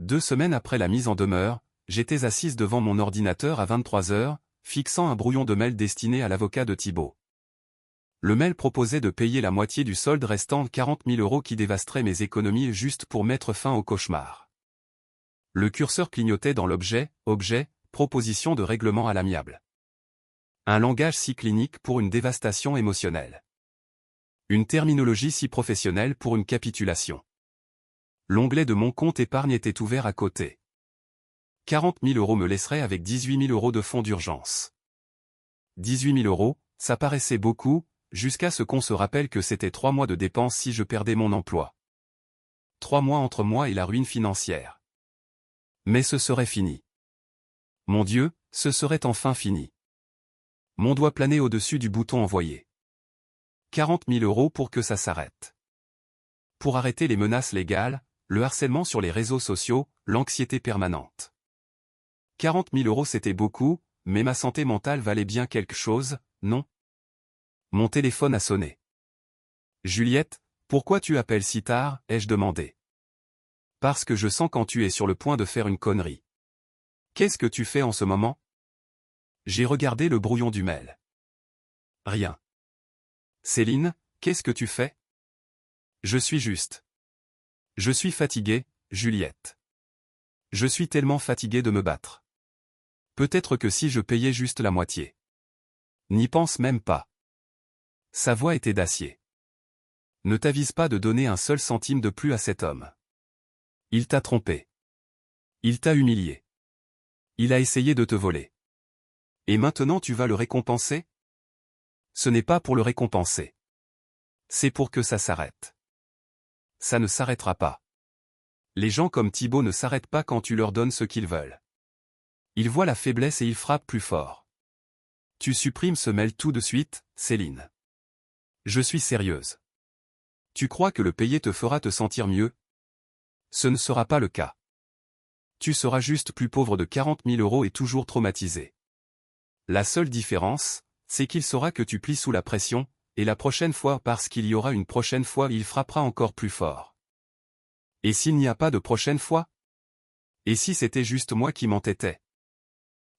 2 semaines après la mise en demeure, j'étais assise devant mon ordinateur à 23 heures, fixant un brouillon de mail destiné à l'avocat de Thibault. Le mail proposait de payer la moitié du solde restant 40 000 € qui dévasterait mes économies juste pour mettre fin au cauchemar. Le curseur clignotait dans l'objet, objet, proposition de règlement à l'amiable. Un langage si clinique pour une dévastation émotionnelle. Une terminologie si professionnelle pour une capitulation. L'onglet de mon compte épargne était ouvert à côté. 40 000 € me laisserait avec 18 000 € de fonds d'urgence. 18 000 €, ça paraissait beaucoup, jusqu'à ce qu'on se rappelle que c'était 3 mois de dépenses si je perdais mon emploi. 3 mois entre moi et la ruine financière. Mais ce serait fini. Mon Dieu, ce serait enfin fini. Mon doigt planait au-dessus du bouton envoyer. 40 000 € pour que ça s'arrête. Pour arrêter les menaces légales, le harcèlement sur les réseaux sociaux, l'anxiété permanente. 40 000 € c'était beaucoup, mais ma santé mentale valait bien quelque chose, non? Mon téléphone a sonné. Juliette, pourquoi tu appelles si tard, ai-je demandé. Parce que je sens quand tu es sur le point de faire une connerie. Qu'est-ce que tu fais en ce moment? J'ai regardé le brouillon du mail. Rien. Céline, qu'est-ce que tu fais? Je suis juste. Je suis fatigué, Juliette. Je suis tellement fatigué de me battre. Peut-être que si je payais juste la moitié. N'y pense même pas. Sa voix était d'acier. Ne t'avise pas de donner un seul centime de plus à cet homme. Il t'a trompé. Il t'a humilié. Il a essayé de te voler. Et maintenant tu vas le récompenser? Ce n'est pas pour le récompenser. C'est pour que ça s'arrête. Ça ne s'arrêtera pas. Les gens comme Thibault ne s'arrêtent pas quand tu leur donnes ce qu'ils veulent. Ils voient la faiblesse et ils frappent plus fort. Tu supprimes ce mail tout de suite, Céline. Je suis sérieuse. Tu crois que le payer te fera te sentir mieux? Ce ne sera pas le cas. Tu seras juste plus pauvre de 40 000 € et toujours traumatisé. La seule différence, c'est qu'il saura que tu plies sous la pression, et la prochaine fois parce qu'il y aura une prochaine fois il frappera encore plus fort. Et s'il n'y a pas de prochaine fois? Et si c'était juste moi qui m'entêtais?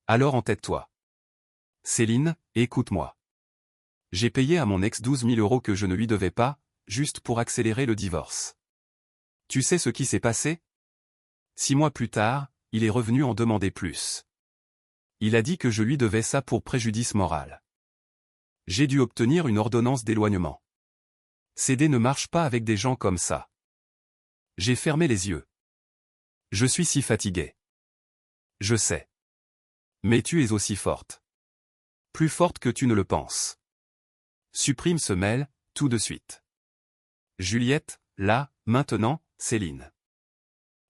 Alors entête-toi. Céline, écoute-moi. J'ai payé à mon ex 12 000 € que je ne lui devais pas, juste pour accélérer le divorce. Tu sais ce qui s'est passé? 6 mois plus tard, il est revenu en demander plus. Il a dit que je lui devais ça pour préjudice moral. J'ai dû obtenir une ordonnance d'éloignement. Céder ne marche pas avec des gens comme ça. J'ai fermé les yeux. Je suis si fatigué. Je sais. Mais tu es aussi forte. Plus forte que tu ne le penses. Supprime ce mail, tout de suite. Juliette, là, maintenant, Céline.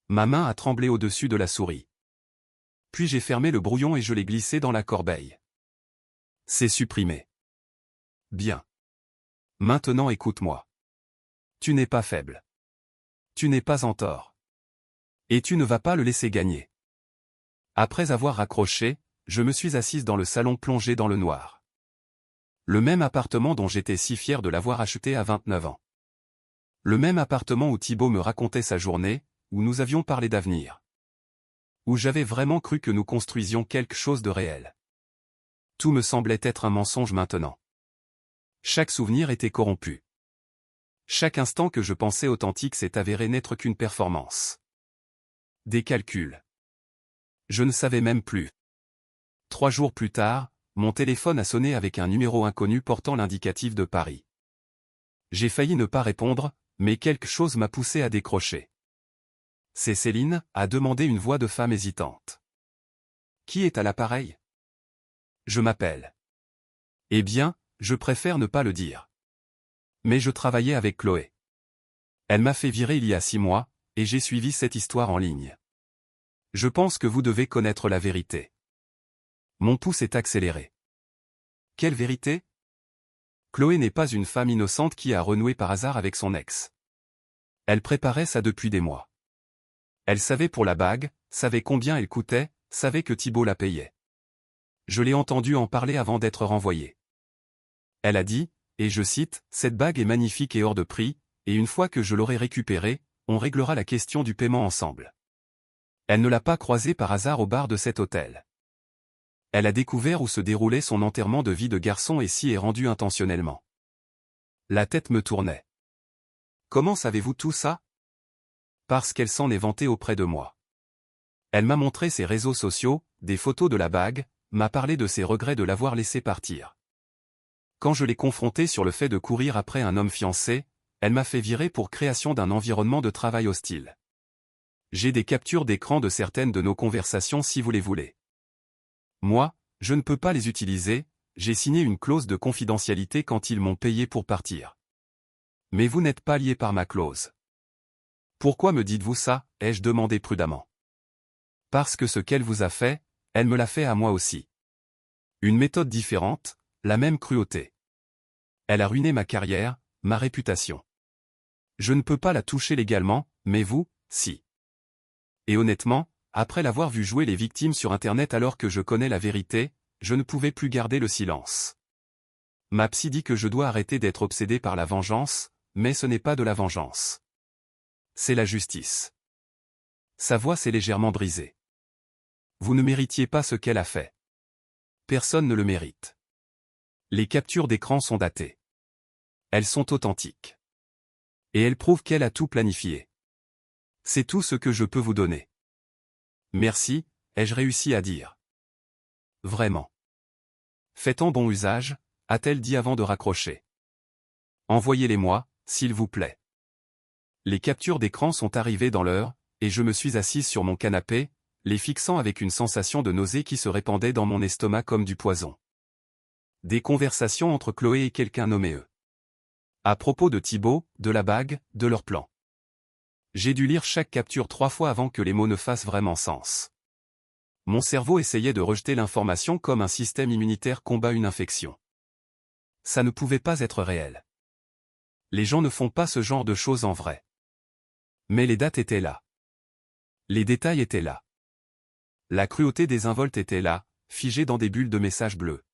Ma main a tremblé au-dessus de la souris. Puis j'ai fermé le brouillon et je l'ai glissé dans la corbeille. C'est supprimé. Bien. Maintenant écoute-moi. Tu n'es pas faible. Tu n'es pas en tort. Et tu ne vas pas le laisser gagner. Après avoir raccroché, je me suis assise dans le salon plongé dans le noir. Le même appartement dont j'étais si fier de l'avoir acheté à 29 ans. Le même appartement où Thibault me racontait sa journée, où nous avions parlé d'avenir. Où j'avais vraiment cru que nous construisions quelque chose de réel. Tout me semblait être un mensonge maintenant. Chaque souvenir était corrompu. Chaque instant que je pensais authentique s'est avéré n'être qu'une performance. Des calculs. Je ne savais même plus. 3 jours plus tard, mon téléphone a sonné avec un numéro inconnu portant l'indicatif de Paris. J'ai failli ne pas répondre, mais quelque chose m'a poussé à décrocher. C'est Céline, a demandé une voix de femme hésitante. Qui est à l'appareil? Je m'appelle. Eh bien, je préfère ne pas le dire. Mais je travaillais avec Chloé. Elle m'a fait virer il y a 6 mois, et j'ai suivi cette histoire en ligne. Je pense que vous devez connaître la vérité. Mon pouce est accéléré. Quelle vérité? Chloé n'est pas une femme innocente qui a renoué par hasard avec son ex. Elle préparait ça depuis des mois. Elle savait pour la bague, savait combien elle coûtait, savait que Thibault la payait. Je l'ai entendue en parler avant d'être renvoyée. Elle a dit, et je cite, « Cette bague est magnifique et hors de prix, et une fois que je l'aurai récupérée, on réglera la question du paiement ensemble. » Elle ne l'a pas croisée par hasard au bar de cet hôtel. Elle a découvert où se déroulait son enterrement de vie de garçon et s'y est rendue intentionnellement. La tête me tournait. Comment savez-vous tout ça? Parce qu'elle s'en est vantée auprès de moi. Elle m'a montré ses réseaux sociaux, des photos de la bague, m'a parlé de ses regrets de l'avoir laissé partir. Quand je l'ai confrontée sur le fait de courir après un homme fiancé, elle m'a fait virer pour création d'un environnement de travail hostile. J'ai des captures d'écran de certaines de nos conversations si vous les voulez. Moi, je ne peux pas les utiliser, j'ai signé une clause de confidentialité quand ils m'ont payé pour partir. Mais vous n'êtes pas lié par ma clause. Pourquoi me dites-vous ça, ai-je demandé prudemment. Parce que ce qu'elle vous a fait, elle me l'a fait à moi aussi. Une méthode différente, la même cruauté. Elle a ruiné ma carrière, ma réputation. Je ne peux pas la toucher légalement, mais vous, si. Et honnêtement, après l'avoir vu jouer les victimes sur Internet alors que je connais la vérité, je ne pouvais plus garder le silence. Ma psy dit que je dois arrêter d'être obsédé par la vengeance, mais ce n'est pas de la vengeance. C'est la justice. Sa voix s'est légèrement brisée. Vous ne méritiez pas ce qu'elle a fait. Personne ne le mérite. Les captures d'écran sont datées. Elles sont authentiques. Et elles prouvent qu'elle a tout planifié. C'est tout ce que je peux vous donner. Merci, ai-je réussi à dire. Vraiment. Faites-en bon usage, a-t-elle dit avant de raccrocher. Envoyez-les-moi, s'il vous plaît. Les captures d'écran sont arrivées dans l'heure, et je me suis assise sur mon canapé, les fixant avec une sensation de nausée qui se répandait dans mon estomac comme du poison. Des conversations entre Chloé et quelqu'un nommé E. À propos de Thibault, de la bague, de leur plan. J'ai dû lire chaque capture 3 fois avant que les mots ne fassent vraiment sens. Mon cerveau essayait de rejeter l'information comme un système immunitaire combat une infection. Ça ne pouvait pas être réel. Les gens ne font pas ce genre de choses en vrai. Mais les dates étaient là. Les détails étaient là. La cruauté désinvolte était là, figée dans des bulles de messages bleus.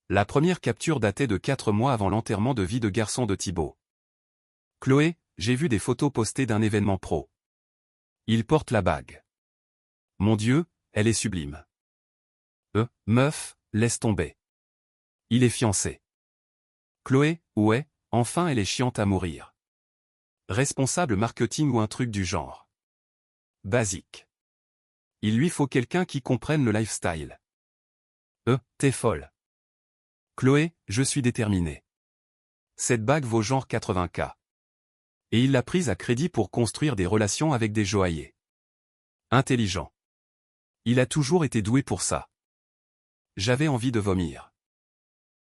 La première capture datait de 4 mois avant l'enterrement de vie de garçon de Thibault. Chloé, j'ai vu des photos postées d'un événement pro. Il porte la bague. Mon Dieu, elle est sublime. Meuf, laisse tomber. Il est fiancé. Chloé, ouais, enfin elle est chiante à mourir. Responsable marketing ou un truc du genre. Basique. Il lui faut quelqu'un qui comprenne le lifestyle. T'es folle. Chloé, je suis déterminé. Cette bague vaut genre 80K. Et il l'a prise à crédit pour construire des relations avec des joailliers. Intelligent. Il a toujours été doué pour ça. J'avais envie de vomir.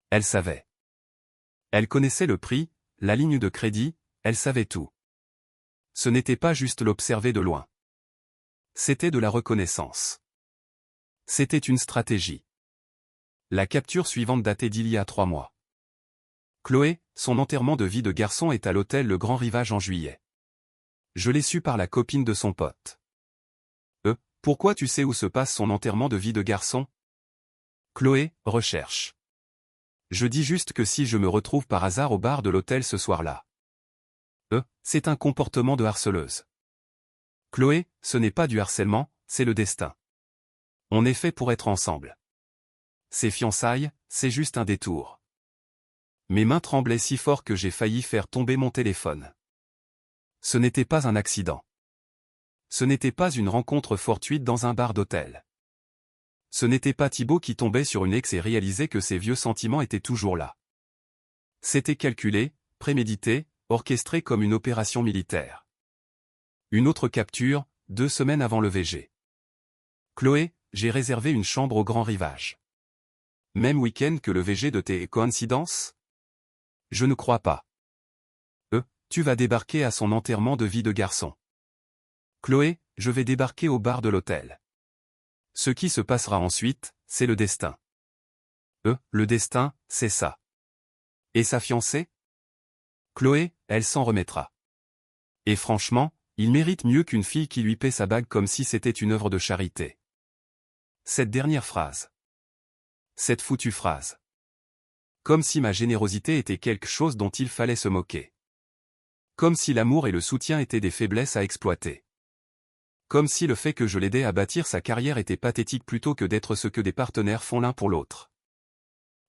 Elle savait. Elle connaissait le prix, la ligne de crédit, elle savait tout. Ce n'était pas juste l'observer de loin. C'était de la reconnaissance. C'était une stratégie. La capture suivante datait d'il y a 3 mois. Chloé, son enterrement de vie de garçon est à l'hôtel Le Grand Rivage en juillet. Je l'ai su par la copine de son pote. Pourquoi tu sais où se passe son enterrement de vie de garçon? Chloé, recherche. Je dis juste que si je me retrouve par hasard au bar de l'hôtel ce soir-là. C'est un comportement de harceleuse. Chloé, ce n'est pas du harcèlement, c'est le destin. On est fait pour être ensemble. Ces fiançailles, c'est juste un détour. Mes mains tremblaient si fort que j'ai failli faire tomber mon téléphone. Ce n'était pas un accident. Ce n'était pas une rencontre fortuite dans un bar d'hôtel. Ce n'était pas Thibault qui tombait sur une ex et réalisait que ses vieux sentiments étaient toujours là. C'était calculé, prémédité, orchestré comme une opération militaire. Une autre capture, 2 semaines avant le VG. Chloé, j'ai réservé une chambre au Grand Rivage. Même week-end que le VG de tes coïncidences? Je ne crois pas. Tu vas débarquer à son enterrement de vie de garçon. Chloé, je vais débarquer au bar de l'hôtel. Ce qui se passera ensuite, c'est le destin. Le destin, c'est ça. Et sa fiancée? Chloé, elle s'en remettra. Et franchement, il mérite mieux qu'une fille qui lui paie sa bague comme si c'était une œuvre de charité. Cette dernière phrase. Cette foutue phrase. Comme si ma générosité était quelque chose dont il fallait se moquer. Comme si l'amour et le soutien étaient des faiblesses à exploiter. Comme si le fait que je l'aidais à bâtir sa carrière était pathétique plutôt que d'être ce que des partenaires font l'un pour l'autre.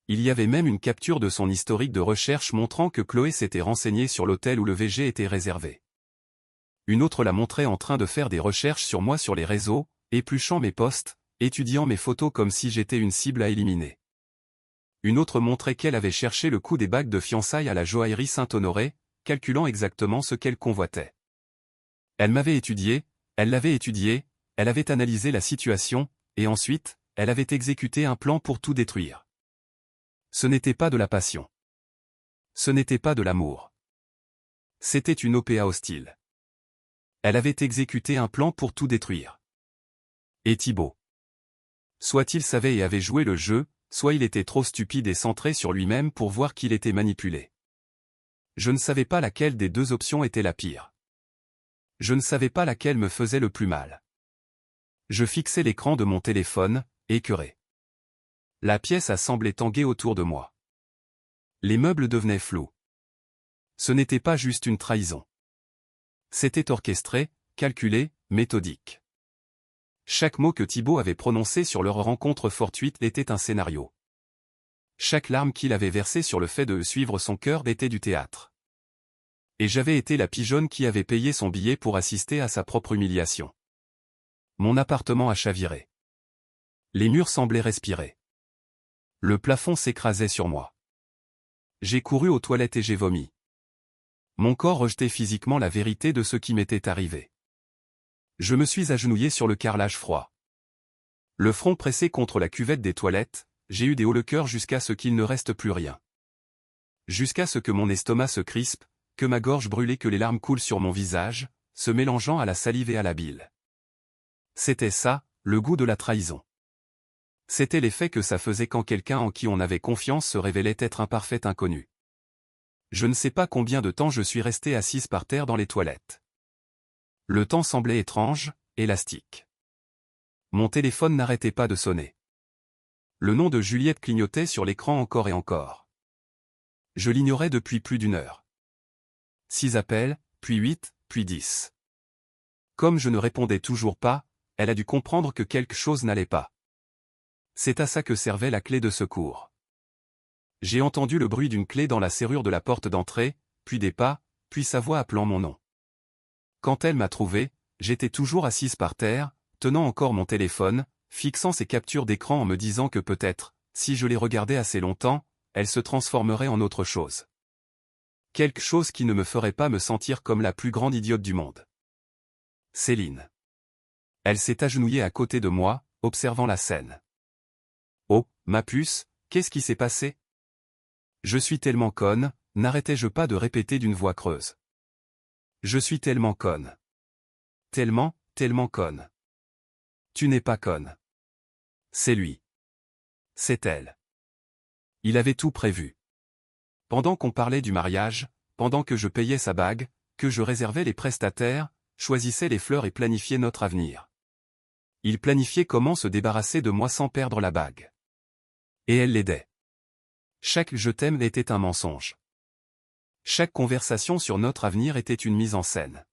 Il y avait même une capture de son historique de recherche montrant que Chloé s'était renseignée sur l'hôtel où le VG était réservé. Une autre la montrait en train de faire des recherches sur moi sur les réseaux, épluchant mes posts, étudiant mes photos comme si j'étais une cible à éliminer. Une autre montrait qu'elle avait cherché le coût des bagues de fiançailles à la joaillerie Saint-Honoré, calculant exactement ce qu'elle convoitait. Elle m'avait étudié, elle l'avait étudié, elle avait analysé la situation, et ensuite, elle avait exécuté un plan pour tout détruire. Ce n'était pas de la passion. Ce n'était pas de l'amour. C'était une OPA hostile. Elle avait exécuté un plan pour tout détruire. Et Thibaut. Soit il savait et avait joué le jeu, soit il était trop stupide et centré sur lui-même pour voir qu'il était manipulé. Je ne savais pas laquelle des deux options était la pire. Je ne savais pas laquelle me faisait le plus mal. Je fixais l'écran de mon téléphone, écœuré. La pièce a semblé tanguer autour de moi. Les meubles devenaient flous. Ce n'était pas juste une trahison. C'était orchestré, calculé, méthodique. Chaque mot que Thibaut avait prononcé sur leur rencontre fortuite était un scénario. Chaque larme qu'il avait versée sur le fait de suivre son cœur était du théâtre. Et j'avais été la pigeonne qui avait payé son billet pour assister à sa propre humiliation. Mon appartement a chaviré. Les murs semblaient respirer. Le plafond s'écrasait sur moi. J'ai couru aux toilettes et j'ai vomi. Mon corps rejetait physiquement la vérité de ce qui m'était arrivé. Je me suis agenouillé sur le carrelage froid. Le front pressé contre la cuvette des toilettes, j'ai eu des hauts-le-cœur jusqu'à ce qu'il ne reste plus rien. Jusqu'à ce que mon estomac se crispe, que ma gorge brûle et que les larmes coulent sur mon visage, se mélangeant à la salive et à la bile. C'était ça, le goût de la trahison. C'était l'effet que ça faisait quand quelqu'un en qui on avait confiance se révélait être un parfait inconnu. Je ne sais pas combien de temps je suis resté assise par terre dans les toilettes. Le temps semblait étrange, élastique. Mon téléphone n'arrêtait pas de sonner. Le nom de Juliette clignotait sur l'écran encore et encore. Je l'ignorais depuis plus d'une heure. 6 appels, puis 8, puis 10. Comme je ne répondais toujours pas, elle a dû comprendre que quelque chose n'allait pas. C'est à ça que servait la clé de secours. J'ai entendu le bruit d'une clé dans la serrure de la porte d'entrée, puis des pas, puis sa voix appelant mon nom. Quand elle m'a trouvé, j'étais toujours assise par terre, tenant encore mon téléphone, fixant ses captures d'écran en me disant que peut-être, si je les regardais assez longtemps, elles se transformeraient en autre chose. Quelque chose qui ne me ferait pas me sentir comme la plus grande idiote du monde. Céline. Elle s'est agenouillée à côté de moi, observant la scène. Oh, ma puce, qu'est-ce qui s'est passé? Je suis tellement conne, n'arrêtais-je pas de répéter d'une voix creuse. Je suis tellement conne. Tellement, tellement conne. Tu n'es pas conne. C'est lui. C'est elle. Il avait tout prévu. Pendant qu'on parlait du mariage, pendant que je payais sa bague, que je réservais les prestataires, choisissais les fleurs et planifiais notre avenir. Il planifiait comment se débarrasser de moi sans perdre la bague. Et elle l'aidait. Chaque « je t'aime » était un mensonge. Chaque conversation sur notre avenir était une mise en scène.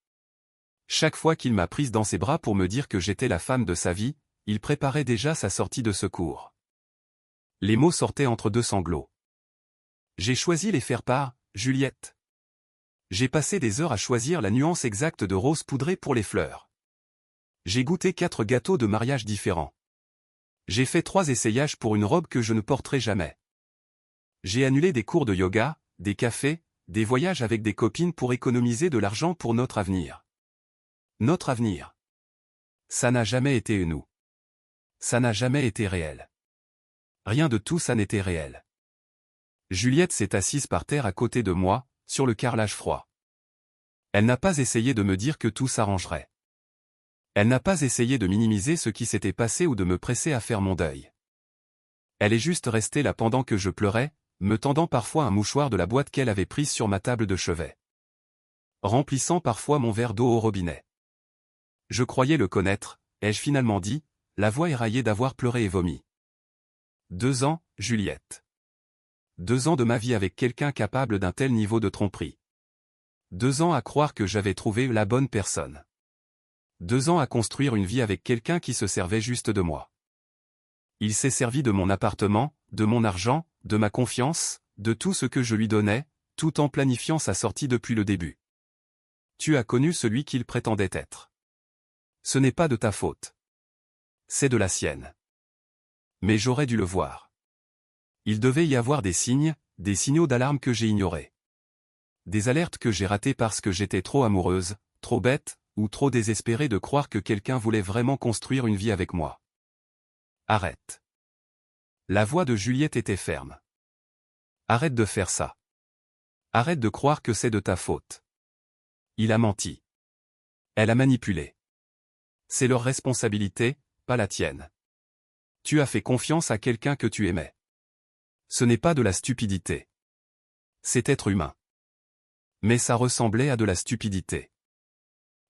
Chaque fois qu'il m'a prise dans ses bras pour me dire que j'étais la femme de sa vie, il préparait déjà sa sortie de secours. Les mots sortaient entre deux sanglots. J'ai choisi les faire-part, Juliette. J'ai passé des heures à choisir la nuance exacte de rose poudré pour les fleurs. J'ai goûté 4 gâteaux de mariage différents. J'ai fait 3 essayages pour une robe que je ne porterai jamais. J'ai annulé des cours de yoga, des cafés, des voyages avec des copines pour économiser de l'argent pour notre avenir. Notre avenir. Ça n'a jamais été nous. Ça n'a jamais été réel. Rien de tout ça n'était réel. Juliette s'est assise par terre à côté de moi, sur le carrelage froid. Elle n'a pas essayé de me dire que tout s'arrangerait. Elle n'a pas essayé de minimiser ce qui s'était passé ou de me presser à faire mon deuil. Elle est juste restée là pendant que je pleurais, me tendant parfois un mouchoir de la boîte qu'elle avait prise sur ma table de chevet. Remplissant parfois mon verre d'eau au robinet. Je croyais le connaître, ai-je finalement dit, la voix éraillée d'avoir pleuré et vomi. 2 ans, Juliette. 2 ans de ma vie avec quelqu'un capable d'un tel niveau de tromperie. 2 ans à croire que j'avais trouvé la bonne personne. 2 ans à construire une vie avec quelqu'un qui se servait juste de moi. Il s'est servi de mon appartement, de mon argent, de ma confiance, de tout ce que je lui donnais, tout en planifiant sa sortie depuis le début. Tu as connu celui qu'il prétendait être. Ce n'est pas de ta faute. C'est de la sienne. Mais j'aurais dû le voir. Il devait y avoir des signes, des signaux d'alarme que j'ai ignorés. Des alertes que j'ai ratées parce que j'étais trop amoureuse, trop bête, ou trop désespérée de croire que quelqu'un voulait vraiment construire une vie avec moi. Arrête. La voix de Juliette était ferme. Arrête de faire ça. Arrête de croire que c'est de ta faute. Il a menti. Elle a manipulé. C'est leur responsabilité, pas la tienne. Tu as fait confiance à quelqu'un que tu aimais. Ce n'est pas de la stupidité. C'est être humain. Mais ça ressemblait à de la stupidité.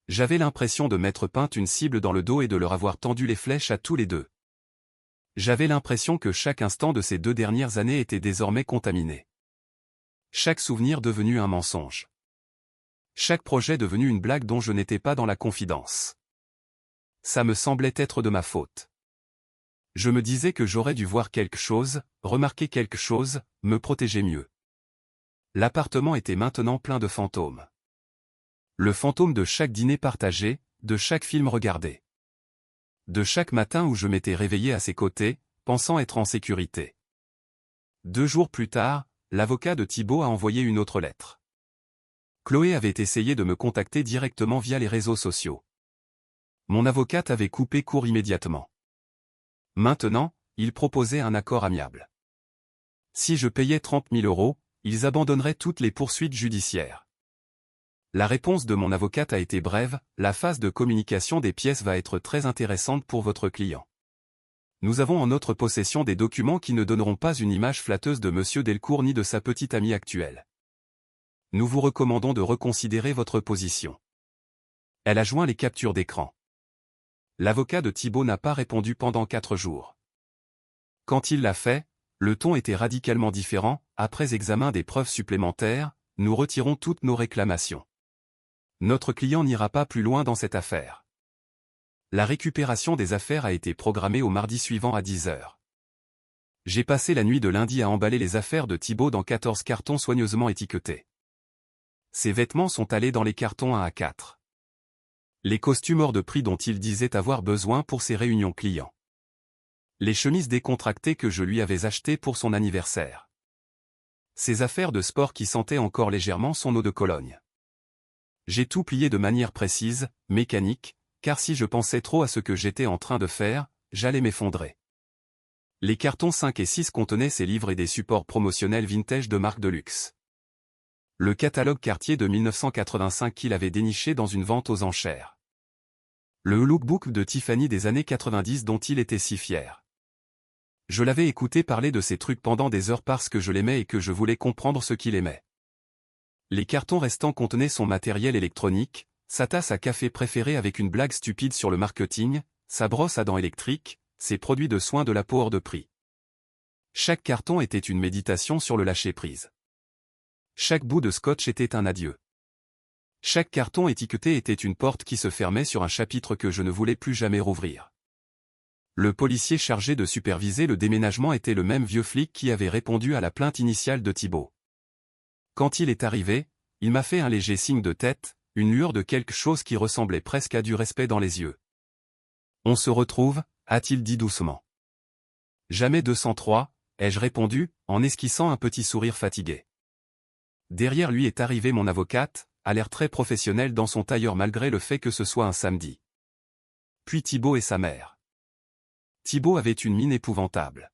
J'avais l'impression de m'être peinte une cible dans le dos et de leur avoir tendu les flèches à tous les deux. J'avais l'impression que chaque instant de ces 2 dernières années était désormais contaminé. Chaque souvenir devenu un mensonge. Chaque projet devenu une blague dont je n'étais pas dans la confidence. Ça me semblait être de ma faute. Je me disais que j'aurais dû voir quelque chose, remarquer quelque chose, me protéger mieux. L'appartement était maintenant plein de fantômes. Le fantôme de chaque dîner partagé, de chaque film regardé. De chaque matin où je m'étais réveillé à ses côtés, pensant être en sécurité. 2 jours plus tard, l'avocat de Thibaut a envoyé une autre lettre. Chloé avait essayé de me contacter directement via les réseaux sociaux. Mon avocate avait coupé court immédiatement. Maintenant, il proposait un accord amiable. Si je payais 30 000 €, ils abandonneraient toutes les poursuites judiciaires. La réponse de mon avocate a été brève, la phase de communication des pièces va être très intéressante pour votre client. Nous avons en notre possession des documents qui ne donneront pas une image flatteuse de M. Delcourt ni de sa petite amie actuelle. Nous vous recommandons de reconsidérer votre position. Elle a joint les captures d'écran. L'avocat de Thibaut n'a pas répondu pendant 4 jours. Quand il l'a fait, le ton était radicalement différent. Après examen des preuves supplémentaires, nous retirons toutes nos réclamations. Notre client n'ira pas plus loin dans cette affaire. La récupération des affaires a été programmée au mardi suivant à 10 h. J'ai passé la nuit de lundi à emballer les affaires de Thibaut dans 14 cartons soigneusement étiquetés. Ses vêtements sont allés dans les cartons 1 à 4. Les costumes hors de prix dont il disait avoir besoin pour ses réunions clients. Les chemises décontractées que je lui avais achetées pour son anniversaire. Ses affaires de sport qui sentaient encore légèrement son eau de Cologne. J'ai tout plié de manière précise, mécanique, car si je pensais trop à ce que j'étais en train de faire, j'allais m'effondrer. Les cartons 5 et 6 contenaient ses livres et des supports promotionnels vintage de marque de luxe. Le catalogue Cartier de 1985 qu'il avait déniché dans une vente aux enchères. Le lookbook de Tiffany des années 90 dont il était si fier. Je l'avais écouté parler de ces trucs pendant des heures parce que je l'aimais et que je voulais comprendre ce qu'il aimait. Les cartons restants contenaient son matériel électronique, sa tasse à café préférée avec une blague stupide sur le marketing, sa brosse à dents électrique, ses produits de soins de la peau hors de prix. Chaque carton était une méditation sur le lâcher-prise. Chaque bout de scotch était un adieu. Chaque carton étiqueté était une porte qui se fermait sur un chapitre que je ne voulais plus jamais rouvrir. Le policier chargé de superviser le déménagement était le même vieux flic qui avait répondu à la plainte initiale de Thibaut. Quand il est arrivé, il m'a fait un léger signe de tête, une lueur de quelque chose qui ressemblait presque à du respect dans les yeux. « On se retrouve » a-t-il dit doucement. « Jamais 203, ai-je répondu, en esquissant un petit sourire fatigué. Derrière lui est arrivée mon avocate, à l'air très professionnel dans son tailleur malgré le fait que ce soit un samedi. Puis Thibaut et sa mère. Thibaut avait une mine épouvantable.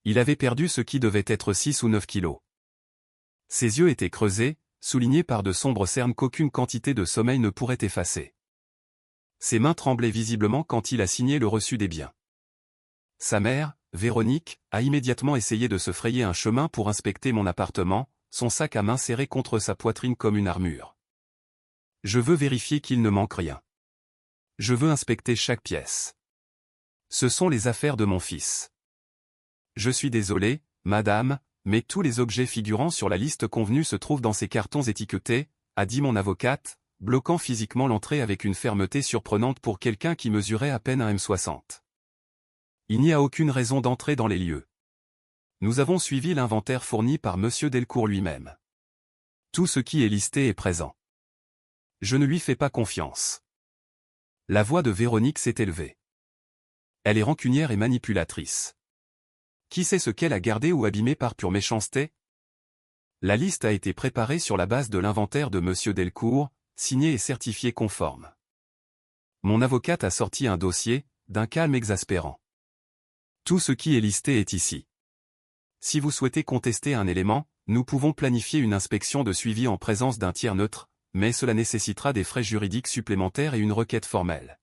Il avait perdu ce qui devait être 6 ou 9 kilos. Ses yeux étaient creusés, soulignés par de sombres cernes qu'aucune quantité de sommeil ne pourrait effacer. Ses mains tremblaient visiblement quand il a signé le reçu des biens. Sa mère, Véronique, a immédiatement essayé de se frayer un chemin pour inspecter mon appartement, son sac à main serré contre sa poitrine comme une armure. Je veux vérifier qu'il ne manque rien. Je veux inspecter chaque pièce. Ce sont les affaires de mon fils. Je suis désolé, madame, mais tous les objets figurant sur la liste convenue se trouvent dans ces cartons étiquetés, a dit mon avocate, bloquant physiquement l'entrée avec une fermeté surprenante pour quelqu'un qui mesurait à peine un m60. Il n'y a aucune raison d'entrer dans les lieux. Nous avons suivi l'inventaire fourni par Monsieur Delcourt lui-même. Tout ce qui est listé est présent. Je ne lui fais pas confiance. La voix de Véronique s'est élevée. Elle est rancunière et manipulatrice. Qui sait ce qu'elle a gardé ou abîmé par pure méchanceté? La liste a été préparée sur la base de l'inventaire de Monsieur Delcourt, signé et certifié conforme. Mon avocate a sorti un dossier, d'un calme exaspérant. Tout ce qui est listé est ici. Si vous souhaitez contester un élément, nous pouvons planifier une inspection de suivi en présence d'un tiers neutre, mais cela nécessitera des frais juridiques supplémentaires et une requête formelle.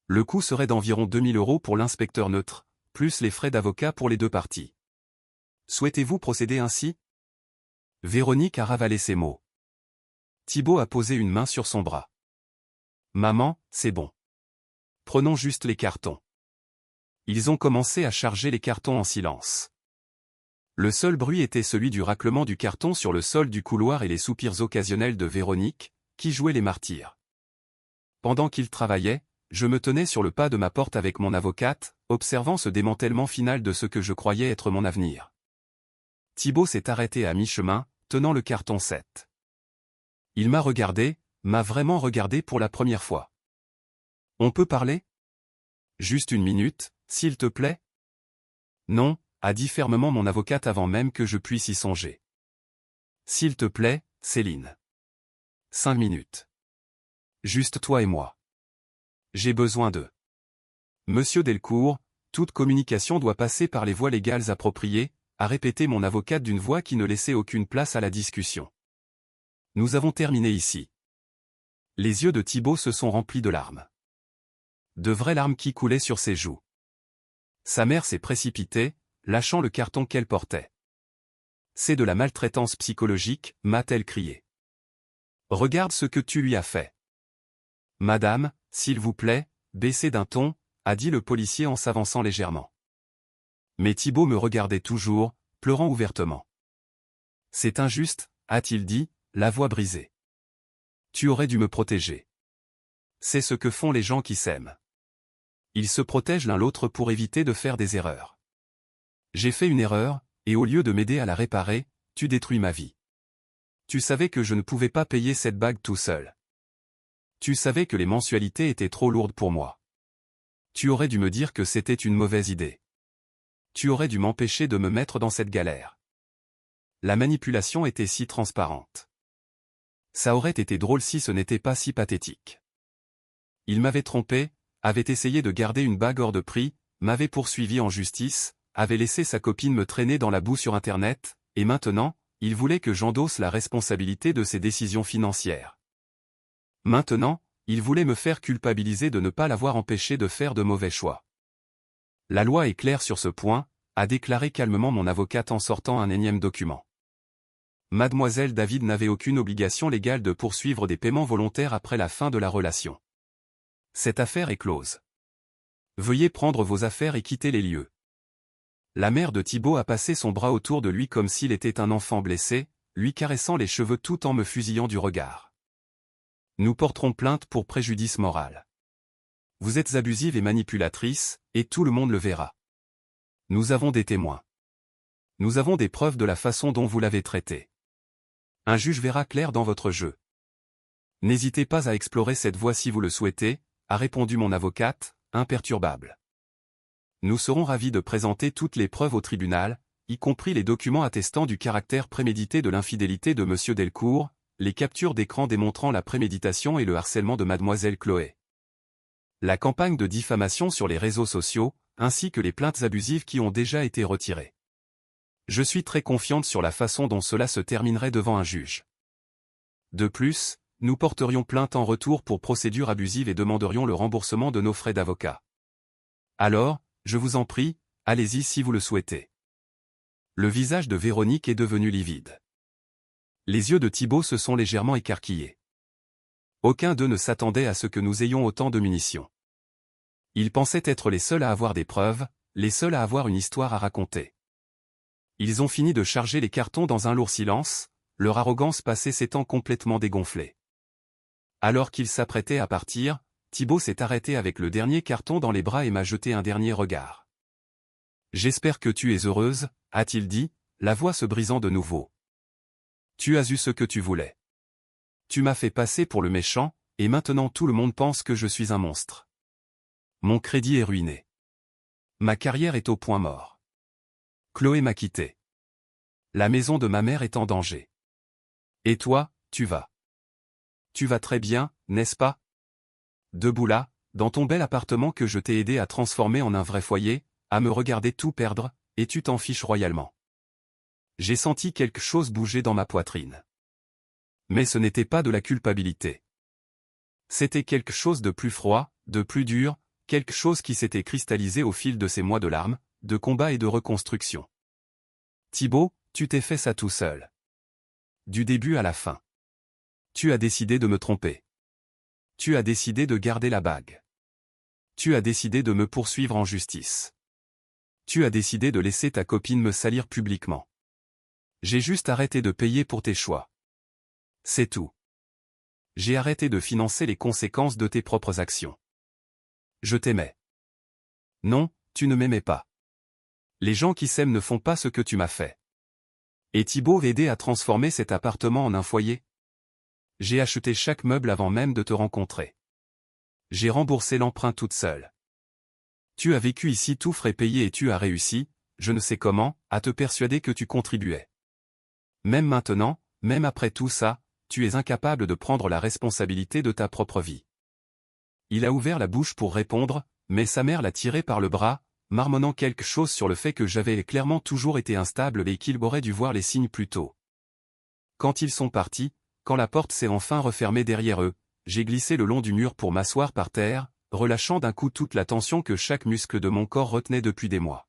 Le coût serait d'environ 2 000 € pour l'inspecteur neutre, plus les frais d'avocat pour les deux parties. Souhaitez-vous procéder ainsi? Véronique a ravalé ces mots. Thibault a posé une main sur son bras. Maman, c'est bon. Prenons juste les cartons. Ils ont commencé à charger les cartons en silence. Le seul bruit était celui du raclement du carton sur le sol du couloir et les soupirs occasionnels de Véronique, qui jouait les martyrs. Pendant qu'ils travaillaient, je me tenais sur le pas de ma porte avec mon avocate, observant ce démantèlement final de ce que je croyais être mon avenir. Thibault s'est arrêté à mi-chemin, tenant le carton 7. Il m'a regardé, m'a vraiment regardé pour la première fois. On peut parler? Juste une minute, s'il te plaît? Non, a dit fermement mon avocate avant même que je puisse y songer. S'il te plaît, Céline. 5 minutes. Juste toi et moi. J'ai besoin de. Monsieur Delcourt, toute communication doit passer par les voies légales appropriées, a répété mon avocate d'une voix qui ne laissait aucune place à la discussion. Nous avons terminé ici. Les yeux de Thibault se sont remplis de larmes. De vraies larmes qui coulaient sur ses joues. Sa mère s'est précipitée, lâchant le carton qu'elle portait. C'est de la maltraitance psychologique, m'a-t-elle crié. Regarde ce que tu lui as fait. Madame, s'il vous plaît, baissez d'un ton, a dit le policier en s'avançant légèrement. Mais Thibault me regardait toujours, pleurant ouvertement. C'est injuste, a-t-il dit, la voix brisée. Tu aurais dû me protéger. C'est ce que font les gens qui s'aiment. Ils se protègent l'un l'autre pour éviter de faire des erreurs. J'ai fait une erreur, et au lieu de m'aider à la réparer, tu détruis ma vie. Tu savais que je ne pouvais pas payer cette bague tout seul. Tu savais que les mensualités étaient trop lourdes pour moi. Tu aurais dû me dire que c'était une mauvaise idée. Tu aurais dû m'empêcher de me mettre dans cette galère. La manipulation était si transparente. Ça aurait été drôle si ce n'était pas si pathétique. Il m'avait trompé, avait essayé de garder une bague hors de prix, m'avait poursuivi en justice, avait laissé sa copine me traîner dans la boue sur Internet, et maintenant, il voulait que j'endosse la responsabilité de ses décisions financières. Maintenant, il voulait me faire culpabiliser de ne pas l'avoir empêché de faire de mauvais choix. La loi est claire sur ce point, a déclaré calmement mon avocate en sortant un énième document. Mademoiselle David n'avait aucune obligation légale de poursuivre des paiements volontaires après la fin de la relation. Cette affaire est close. Veuillez prendre vos affaires et quitter les lieux. La mère de Thibault a passé son bras autour de lui comme s'il était un enfant blessé, lui caressant les cheveux tout en me fusillant du regard. Nous porterons plainte pour préjudice moral. Vous êtes abusive et manipulatrice, et tout le monde le verra. Nous avons des témoins. Nous avons des preuves de la façon dont vous l'avez traité. Un juge verra clair dans votre jeu. N'hésitez pas à explorer cette voie si vous le souhaitez, a répondu mon avocate, imperturbable. Nous serons ravis de présenter toutes les preuves au tribunal, y compris les documents attestant du caractère prémédité de l'infidélité de Monsieur Delcourt, les captures d'écran démontrant la préméditation et le harcèlement de Mademoiselle Chloé. La campagne de diffamation sur les réseaux sociaux, ainsi que les plaintes abusives qui ont déjà été retirées. Je suis très confiante sur la façon dont cela se terminerait devant un juge. De plus, nous porterions plainte en retour pour procédure abusive et demanderions le remboursement de nos frais d'avocat. Alors, je vous en prie, allez-y si vous le souhaitez. Le visage de Véronique est devenu livide. Les yeux de Thibaut se sont légèrement écarquillés. Aucun d'eux ne s'attendait à ce que nous ayons autant de munitions. Ils pensaient être les seuls à avoir des preuves, les seuls à avoir une histoire à raconter. Ils ont fini de charger les cartons dans un lourd silence, leur arrogance passée s'étant complètement dégonflée. Alors qu'ils s'apprêtaient à partir, Thibaut s'est arrêté avec le dernier carton dans les bras et m'a jeté un dernier regard. « J'espère que tu es heureuse », a-t-il dit, la voix se brisant de nouveau. « Tu as eu ce que tu voulais. Tu m'as fait passer pour le méchant, et maintenant tout le monde pense que je suis un monstre. Mon crédit est ruiné. Ma carrière est au point mort. Chloé m'a quitté. La maison de ma mère est en danger. Et toi, tu vas. Tu vas très bien, n'est-ce pas? Debout là, dans ton bel appartement que je t'ai aidé à transformer en un vrai foyer, à me regarder tout perdre, et tu t'en fiches royalement. J'ai senti quelque chose bouger dans ma poitrine. Mais ce n'était pas de la culpabilité. C'était quelque chose de plus froid, de plus dur, quelque chose qui s'était cristallisé au fil de ces mois de larmes, de combats et de reconstruction. Thibaut, tu t'es fait ça tout seul. Du début à la fin. Tu as décidé de me tromper. Tu as décidé de garder la bague. Tu as décidé de me poursuivre en justice. Tu as décidé de laisser ta copine me salir publiquement. J'ai juste arrêté de payer pour tes choix. C'est tout. J'ai arrêté de financer les conséquences de tes propres actions. Je t'aimais. Non, tu ne m'aimais pas. Les gens qui s'aiment ne font pas ce que tu m'as fait. Et Thibaut m'a aidé à transformer cet appartement en un foyer. J'ai acheté chaque meuble avant même de te rencontrer. J'ai remboursé l'emprunt toute seule. Tu as vécu ici tout frais payés et tu as réussi, je ne sais comment, à te persuader que tu contribuais. Même maintenant, même après tout ça, tu es incapable de prendre la responsabilité de ta propre vie. Il a ouvert la bouche pour répondre, mais sa mère l'a tiré par le bras, marmonnant quelque chose sur le fait que j'avais clairement toujours été instable et qu'il aurait dû voir les signes plus tôt. Quand ils sont partis, quand la porte s'est enfin refermée derrière eux, j'ai glissé le long du mur pour m'asseoir par terre, relâchant d'un coup toute la tension que chaque muscle de mon corps retenait depuis des mois.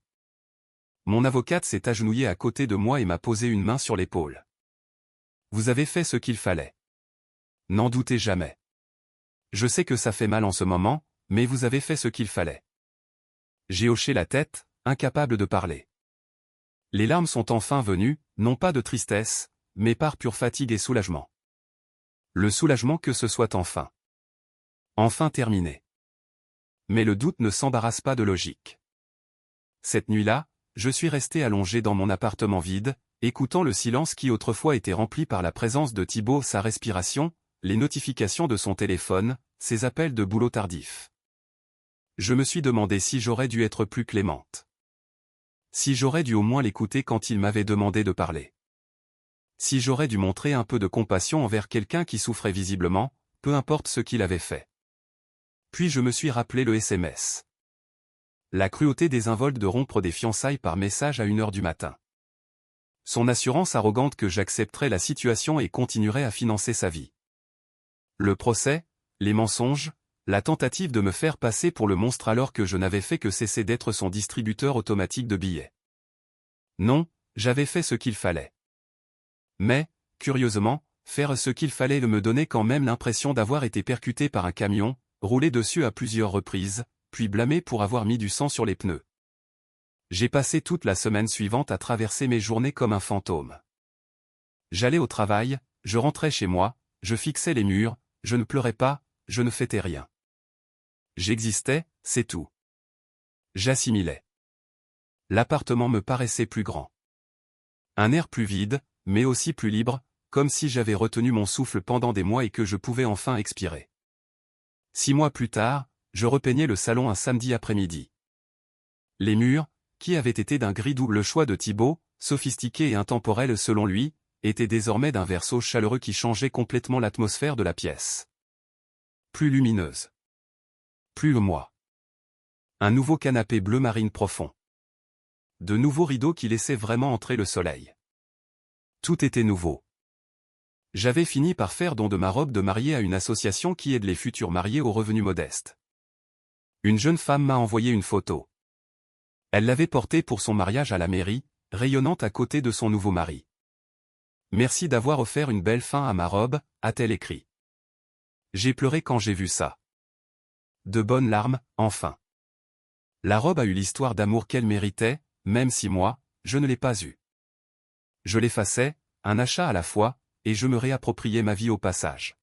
Mon avocate s'est agenouillée à côté de moi et m'a posé une main sur l'épaule. Vous avez fait ce qu'il fallait. N'en doutez jamais. Je sais que ça fait mal en ce moment, mais vous avez fait ce qu'il fallait. J'ai hoché la tête, incapable de parler. Les larmes sont enfin venues, non pas de tristesse, mais par pure fatigue et soulagement. Le soulagement que ce soit enfin. Enfin terminé. Mais le doute ne s'embarrasse pas de logique. Cette nuit-là, je suis resté allongé dans mon appartement vide, écoutant le silence qui autrefois était rempli par la présence de Thibaut, sa respiration, les notifications de son téléphone, ses appels de boulot tardifs. Je me suis demandé si j'aurais dû être plus clémente. Si j'aurais dû au moins l'écouter quand il m'avait demandé de parler. Si j'aurais dû montrer un peu de compassion envers quelqu'un qui souffrait visiblement, peu importe ce qu'il avait fait. Puis je me suis rappelé le SMS. La cruauté désinvolte de rompre des fiançailles par message à 1h du matin. Son assurance arrogante que j'accepterais la situation et continuerais à financer sa vie. Le procès, les mensonges, la tentative de me faire passer pour le monstre alors que je n'avais fait que cesser d'être son distributeur automatique de billets. Non, j'avais fait ce qu'il fallait. Mais, curieusement, faire ce qu'il fallait me donnait quand même l'impression d'avoir été percuté par un camion, roulé dessus à plusieurs reprises, puis blâmé pour avoir mis du sang sur les pneus. J'ai passé toute la semaine suivante à traverser mes journées comme un fantôme. J'allais au travail, je rentrais chez moi, je fixais les murs, je ne pleurais pas, je ne fêtais rien. J'existais, c'est tout. J'assimilais. L'appartement me paraissait plus grand. Un air plus vide, mais aussi plus libre, comme si j'avais retenu mon souffle pendant des mois et que je pouvais enfin expirer. 6 mois plus tard, je repeignais le salon un samedi après-midi. Les murs, qui avaient été d'un gris double choix de Thibaut, sophistiqué et intemporel selon lui, étaient désormais d'un verso chaleureux qui changeait complètement l'atmosphère de la pièce. Plus lumineuse. Plus moi. Un nouveau canapé bleu marine profond. De nouveaux rideaux qui laissaient vraiment entrer le soleil. Tout était nouveau. J'avais fini par faire don de ma robe de mariée à une association qui aide les futurs mariés aux revenus modestes. Une jeune femme m'a envoyé une photo. Elle l'avait portée pour son mariage à la mairie, rayonnante à côté de son nouveau mari. Merci d'avoir offert une belle fin à ma robe, a-t-elle écrit. J'ai pleuré quand j'ai vu ça. De bonnes larmes, enfin. La robe a eu l'histoire d'amour qu'elle méritait, même si moi, je ne l'ai pas eue. Je l'effaçais, un achat à la fois, et je me réappropriais ma vie au passage.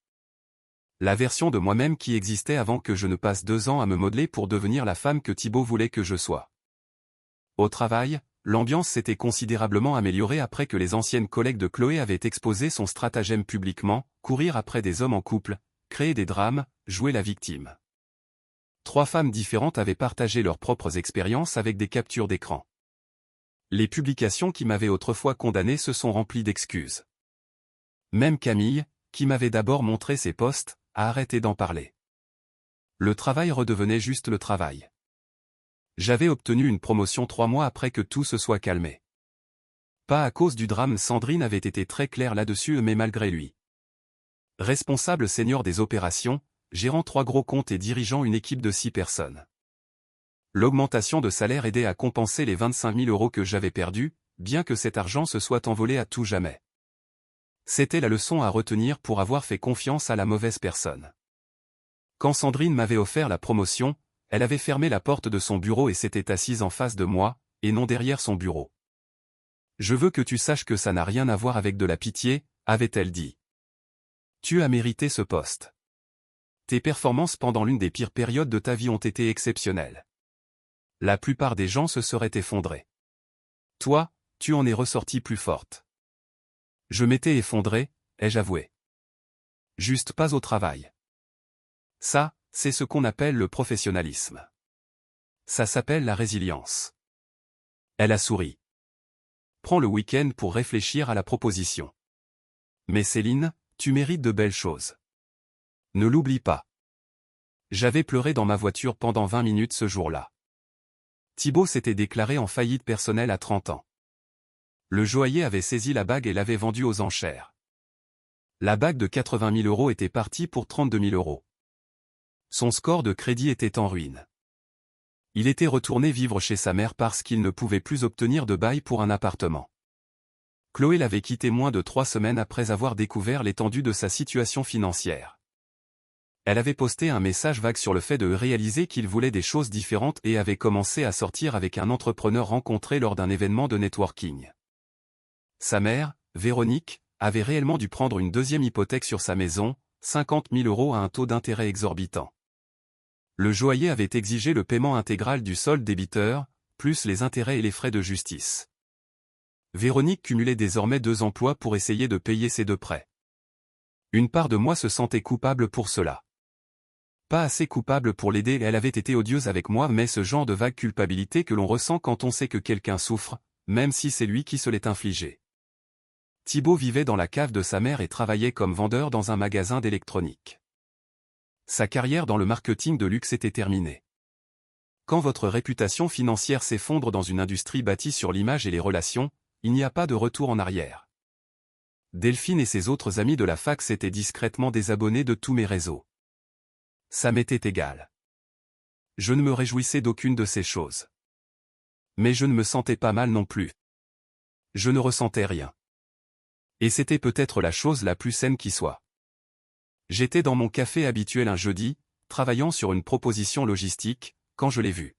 La version de moi-même qui existait avant que je ne passe 2 ans à me modeler pour devenir la femme que Thibaut voulait que je sois. Au travail, l'ambiance s'était considérablement améliorée après que les anciennes collègues de Chloé avaient exposé son stratagème publiquement, courir après des hommes en couple, créer des drames, jouer la victime. 3 femmes différentes avaient partagé leurs propres expériences avec des captures d'écran. Les publications qui m'avaient autrefois condamné se sont remplies d'excuses. Même Camille, qui m'avait d'abord montré ses posts, a arrêté d'en parler. Le travail redevenait juste le travail. J'avais obtenu une promotion 3 mois après que tout se soit calmé. Pas à cause du drame, Sandrine avait été très claire là-dessus, mais malgré lui. Responsable senior des opérations, gérant 3 gros comptes et dirigeant une équipe de 6 personnes. L'augmentation de salaire aidait à compenser les 25 000 € que j'avais perdus, bien que cet argent se soit envolé à tout jamais. C'était la leçon à retenir pour avoir fait confiance à la mauvaise personne. Quand Sandrine m'avait offert la promotion, elle avait fermé la porte de son bureau et s'était assise en face de moi, et non derrière son bureau. « Je veux que tu saches que ça n'a rien à voir avec de la pitié », avait-elle dit. « Tu as mérité ce poste. Tes performances pendant l'une des pires périodes de ta vie ont été exceptionnelles. La plupart des gens se seraient effondrés. Toi, tu en es ressortie plus forte. » Je m'étais effondré, ai-je avoué. Juste pas au travail. Ça, c'est ce qu'on appelle le professionnalisme. Ça s'appelle la résilience. Elle a souri. Prends le week-end pour réfléchir à la proposition. Mais Céline, tu mérites de belles choses. Ne l'oublie pas. J'avais pleuré dans ma voiture pendant 20 minutes ce jour-là. Thibaut s'était déclaré en faillite personnelle à 30 ans. Le joaillier avait saisi la bague et l'avait vendue aux enchères. La bague de 80 000 € était partie pour 32 000 €. Son score de crédit était en ruine. Il était retourné vivre chez sa mère parce qu'il ne pouvait plus obtenir de bail pour un appartement. Chloé l'avait quitté moins de 3 semaines après avoir découvert l'étendue de sa situation financière. Elle avait posté un message vague sur le fait de réaliser qu'il voulait des choses différentes et avait commencé à sortir avec un entrepreneur rencontré lors d'un événement de networking. Sa mère, Véronique, avait réellement dû prendre une deuxième hypothèque sur sa maison, 50 000 € à un taux d'intérêt exorbitant. Le joaillier avait exigé le paiement intégral du solde débiteur, plus les intérêts et les frais de justice. Véronique cumulait désormais 2 emplois pour essayer de payer ses 2 prêts. Une part de moi se sentait coupable pour cela. Pas assez coupable pour l'aider, elle avait été odieuse avec moi, mais ce genre de vague culpabilité que l'on ressent quand on sait que quelqu'un souffre, même si c'est lui qui se l'est infligé. Thibaut vivait dans la cave de sa mère et travaillait comme vendeur dans un magasin d'électronique. Sa carrière dans le marketing de luxe était terminée. Quand votre réputation financière s'effondre dans une industrie bâtie sur l'image et les relations, il n'y a pas de retour en arrière. Delphine et ses autres amis de la fac s'étaient discrètement désabonnés de tous mes réseaux. Ça m'était égal. Je ne me réjouissais d'aucune de ces choses. Mais je ne me sentais pas mal non plus. Je ne ressentais rien. Et c'était peut-être la chose la plus saine qui soit. J'étais dans mon café habituel un jeudi, travaillant sur une proposition logistique, quand je l'ai vu.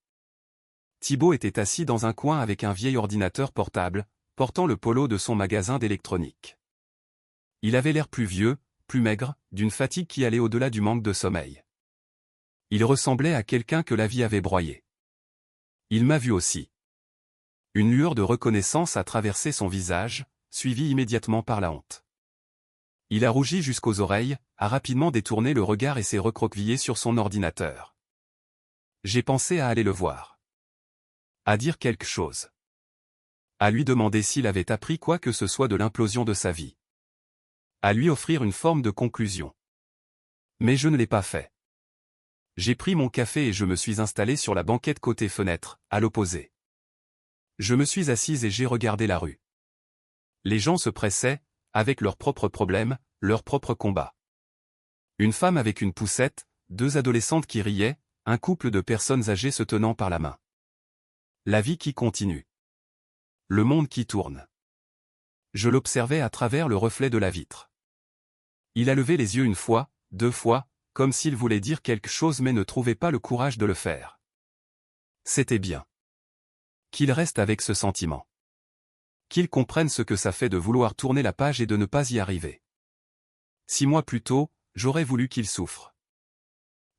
Thibaut était assis dans un coin avec un vieil ordinateur portable, portant le polo de son magasin d'électronique. Il avait l'air plus vieux, plus maigre, d'une fatigue qui allait au-delà du manque de sommeil. Il ressemblait à quelqu'un que la vie avait broyé. Il m'a vu aussi. Une lueur de reconnaissance a traversé son visage, suivie immédiatement par la honte. Il a rougi jusqu'aux oreilles, a rapidement détourné le regard et s'est recroquevillé sur son ordinateur. J'ai pensé à aller le voir. À dire quelque chose. À lui demander s'il avait appris quoi que ce soit de l'implosion de sa vie. À lui offrir une forme de conclusion. Mais je ne l'ai pas fait. J'ai pris mon café et je me suis installé sur la banquette côté fenêtre, à l'opposé. Je me suis assise et j'ai regardé la rue. Les gens se pressaient, avec leurs propres problèmes, leur propre combat. Une femme avec une poussette, 2 adolescentes qui riaient, un couple de personnes âgées se tenant par la main. La vie qui continue. Le monde qui tourne. Je l'observais à travers le reflet de la vitre. Il a levé les yeux 1 fois, 2 fois, comme s'il voulait dire quelque chose mais ne trouvait pas le courage de le faire. C'était bien. Qu'il reste avec ce sentiment. Qu'il comprenne ce que ça fait de vouloir tourner la page et de ne pas y arriver. 6 mois plus tôt, j'aurais voulu qu'il souffre.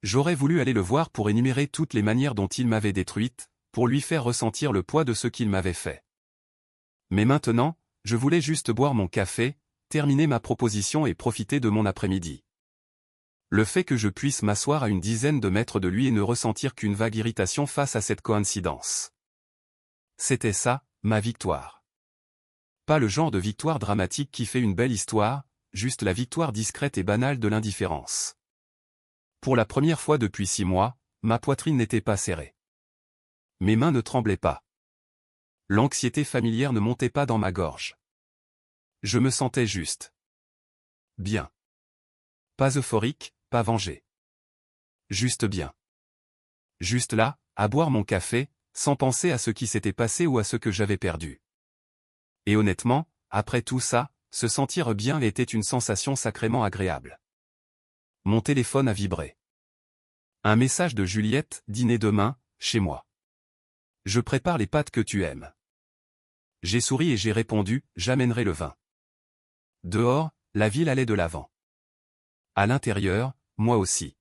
J'aurais voulu aller le voir pour énumérer toutes les manières dont il m'avait détruite, pour lui faire ressentir le poids de ce qu'il m'avait fait. Mais maintenant, je voulais juste boire mon café, terminer ma proposition et profiter de mon après-midi. Le fait que je puisse m'asseoir à une dizaine de mètres de lui et ne ressentir qu'une vague irritation face à cette coïncidence. C'était ça, ma victoire. Pas le genre de victoire dramatique qui fait une belle histoire, juste la victoire discrète et banale de l'indifférence. Pour la première fois depuis 6 mois, ma poitrine n'était pas serrée. Mes mains ne tremblaient pas. L'anxiété familière ne montait pas dans ma gorge. Je me sentais juste. Bien. Pas euphorique, pas vengé. Juste bien. Juste là, à boire mon café, sans penser à ce qui s'était passé ou à ce que j'avais perdu. Et honnêtement, après tout ça, se sentir bien était une sensation sacrément agréable. Mon téléphone a vibré. Un message de Juliette, dîner demain, chez moi. Je prépare les pâtes que tu aimes. J'ai souri et j'ai répondu, j'amènerai le vin. Dehors, la ville allait de l'avant. À l'intérieur, moi aussi.